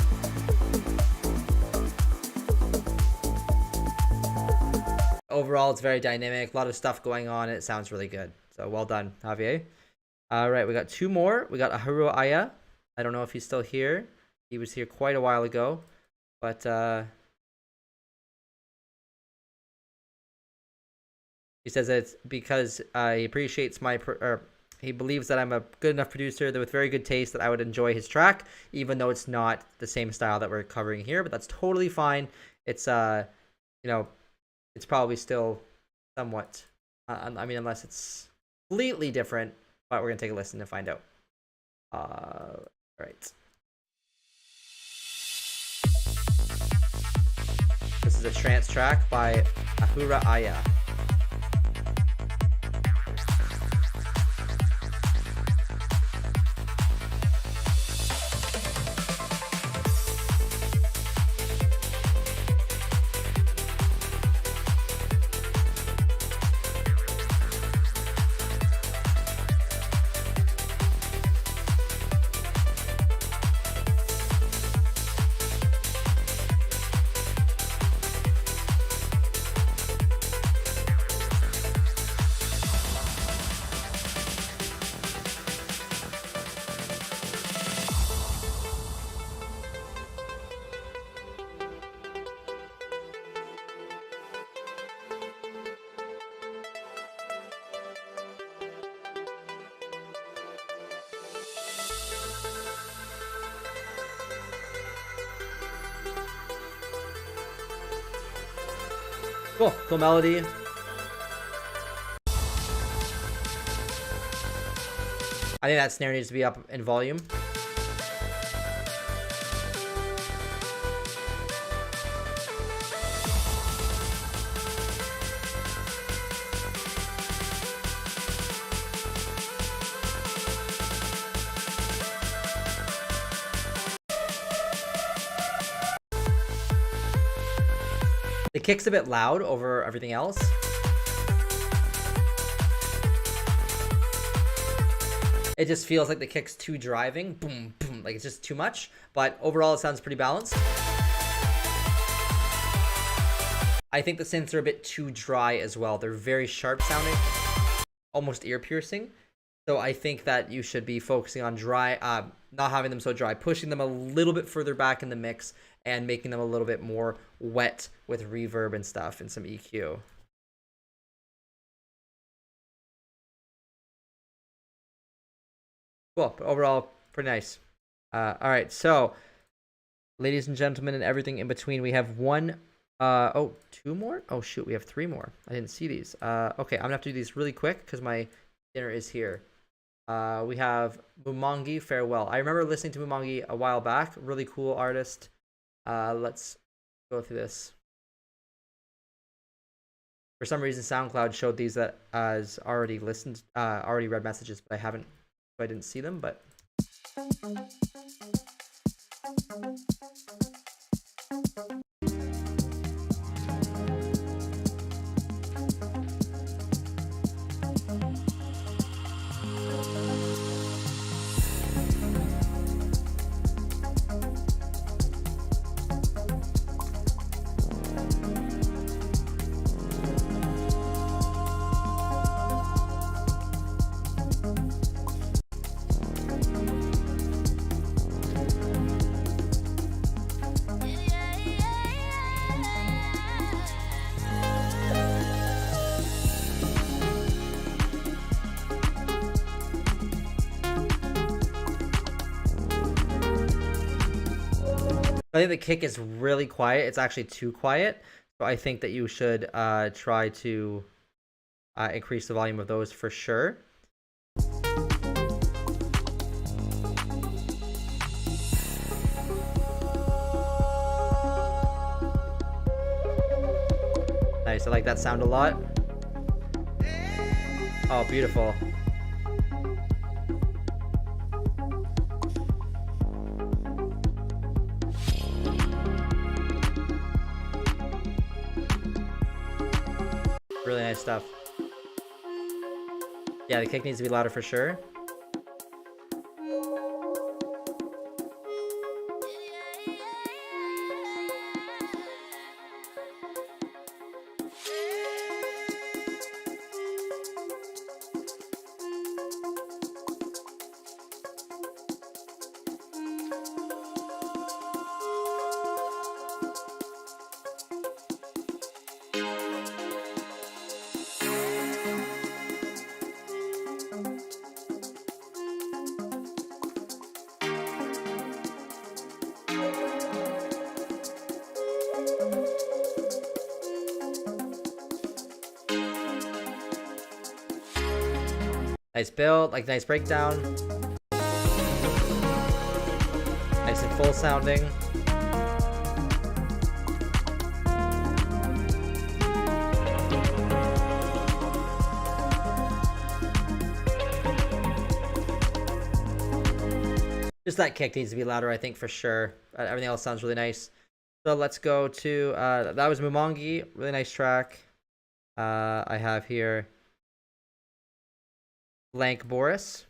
Overall, it's very dynamic. A lot of stuff going on. It sounds really good. So well done, Javier. All right, we got two more. We got Ahuru Aya. I don't know if he's still here. He was here quite a while ago. But he says it's because he appreciates he believes that I'm a good enough producer that with very good taste that I would enjoy his track, even though it's not the same style that we're covering here. But that's totally fine. It's you know, it's probably still somewhat. I mean, unless it's completely different. But we're gonna take a listen to find out. All right. This is a trance track by Ahura Aya. Cool, cool melody. I think that snare needs to be up in volume. The kick's a bit loud over everything else. It just feels like the kick's too driving. Boom, boom. Like it's just too much. But overall, it sounds pretty balanced. I think the synths are a bit too dry as well. They're very sharp sounding, almost ear piercing. So I think that you should be focusing on dry, not having them so dry, pushing them a little bit further back in the mix and making them a little bit more wet with reverb and stuff and some EQ. Cool, but overall, pretty nice. All right, so ladies and gentlemen and everything in between, we have two more? Oh shoot, we have 3 more. I didn't see these. Okay, I'm gonna have to do these really quick because my dinner is here. We have Mumongi Farewell. I remember listening to Mumongi a while back. Really cool artist. Let's go through this. For some reason, SoundCloud showed these as already read messages, but I haven't. I didn't see them, but I think the kick is really quiet. It's actually too quiet. So I think that you should try to increase the volume of those for sure. Nice, I like that sound a lot. Oh, beautiful. Really nice stuff. Yeah, the kick needs to be louder for sure. Nice build, like nice breakdown. Nice and full sounding. Just that kick needs to be louder, I think, for sure. Everything else sounds really nice. So let's go to, that was Mumongi, really nice track. I have here Blank Boris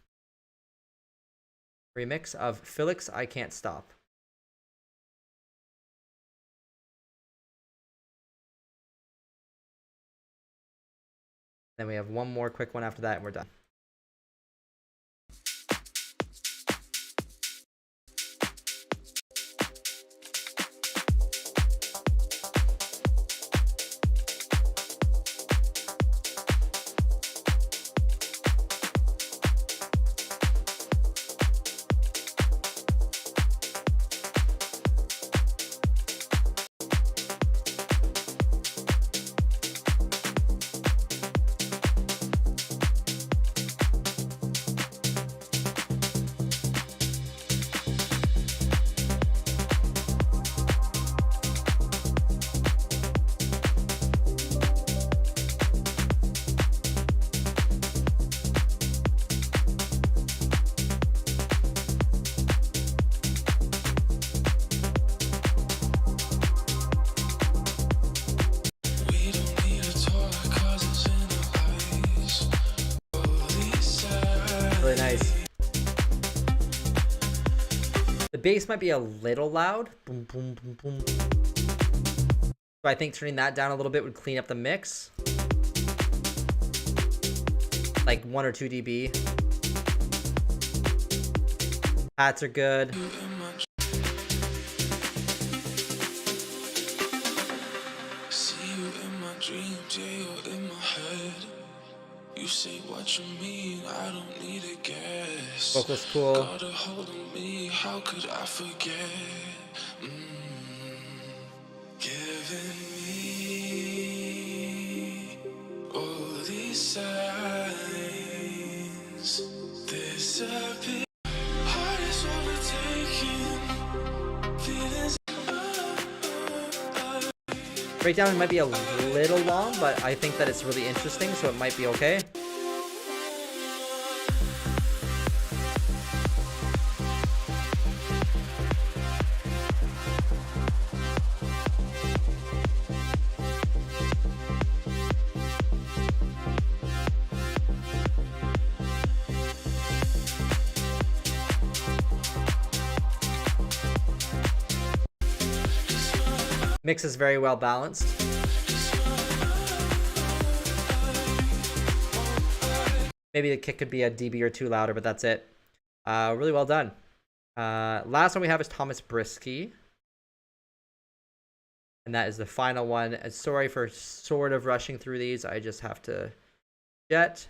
remix of Felix I Can't Stop. Then we have one more quick one after that and we're done. The bass might be a little loud. Boom, boom, boom, boom. So I think turning that down a little bit would clean up the mix. Like 1 or 2 dB. Hats are good. You say what you mean, I don't need a guess. Vocals cool. Got a hold of me, how could I forget? Giving me all these signs. Disappear. Heart is overtaken. Feelings. Breakdown might be a little long, but I think that it's really interesting, so it might be okay. Mix is very well balanced. Maybe the kick could be a dB or 2 louder, but that's it. Really well done. Last one we have is Thomas Brisky. And that is the final one. Sorry for sort of rushing through these. I just have to jet.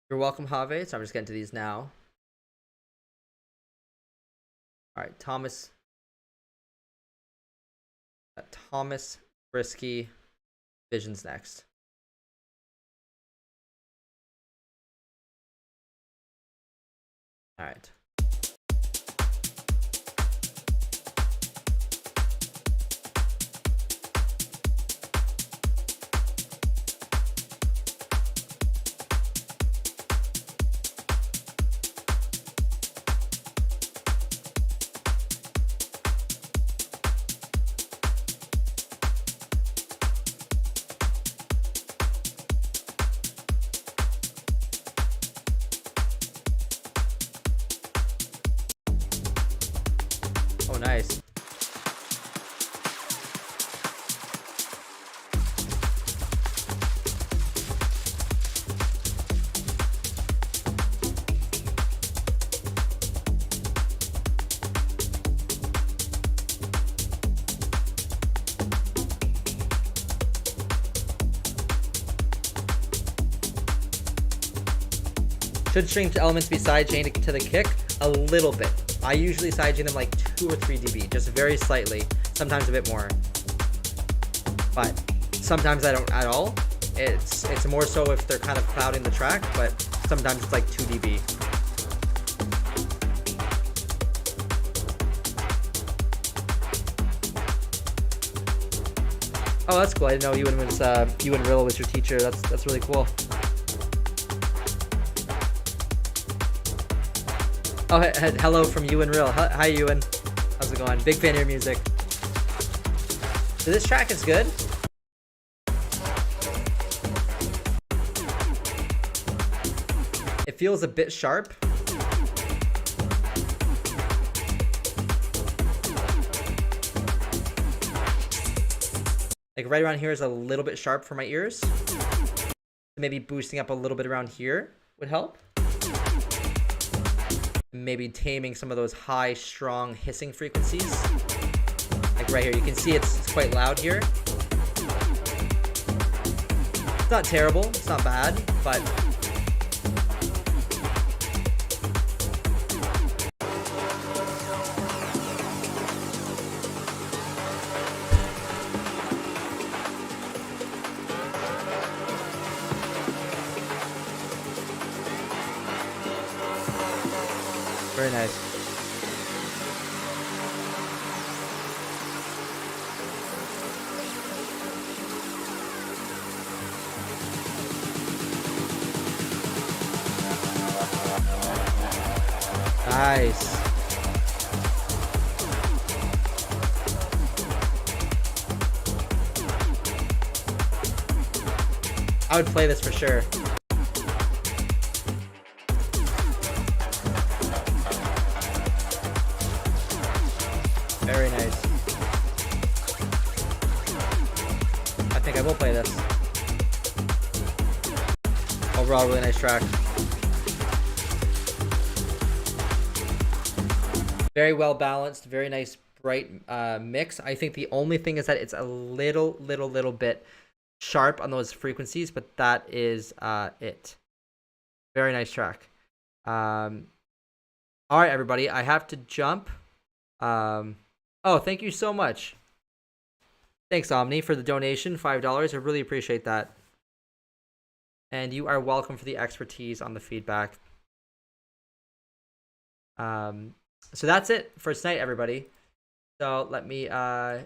You're welcome, Have. So I'm just getting to these now. All right, Thomas Brisky, Visions next. All right. Nice. Should string elements be sidechained to the kick? A little bit. I usually sidechain them like 2 or 3 dB, just very slightly, sometimes a bit more. But sometimes I don't at all. It's more so if they're kind of clouding the track, but sometimes it's like 2 dB. Oh, that's cool. I didn't know Ewan Rill was your teacher. That's really cool. Oh, hello from Ewan Rill. Hi, Ewan. How's it going? Big fan of your music. So this track is good. It feels a bit sharp. Like right around here is a little bit sharp for my ears. Maybe boosting up a little bit around here would help. Maybe taming some of those high, strong hissing frequencies. Like right here, you can see it's quite loud here. It's not terrible, it's not bad, but very nice. Nice. I would play this for sure. Very nice. I think I will play this. Overall, really nice track. Very well balanced, very nice, bright mix. I think the only thing is that it's a little bit sharp on those frequencies, but that is it. Very nice track. All right, everybody, I have to jump. Oh, thank you so much. Thanks, Omni, for the donation, $5. I really appreciate that. And you are welcome for the expertise on the feedback. So that's it for tonight, everybody. So let me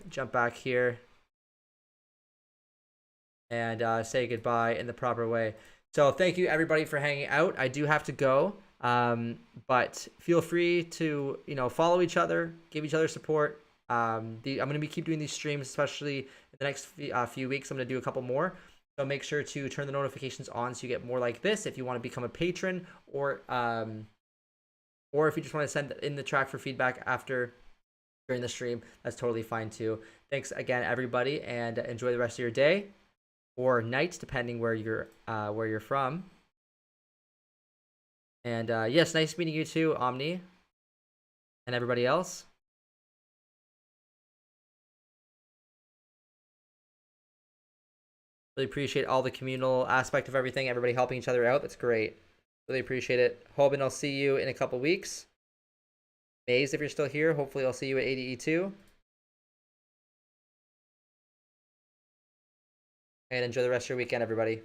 jump back here and say goodbye in the proper way. So thank you, everybody, for hanging out. I do have to go, but feel free to follow each other, give each other support. I'm going to keep doing these streams, especially in the next few weeks. I'm going to do a couple more. So make sure to turn the notifications on so you get more like this if you want to become a patron, or if you just want to send in the track for feedback during the stream, that's totally fine too. Thanks again, everybody, and enjoy the rest of your day or night, depending where you're from. And yes, nice meeting you too, Omni, and everybody else. Really appreciate all the communal aspect of everything, everybody helping each other out. That's great. Really appreciate it. Hoping I'll see you in a couple weeks. Maze, if you're still here, hopefully I'll see you at ADE2. And enjoy the rest of your weekend, everybody.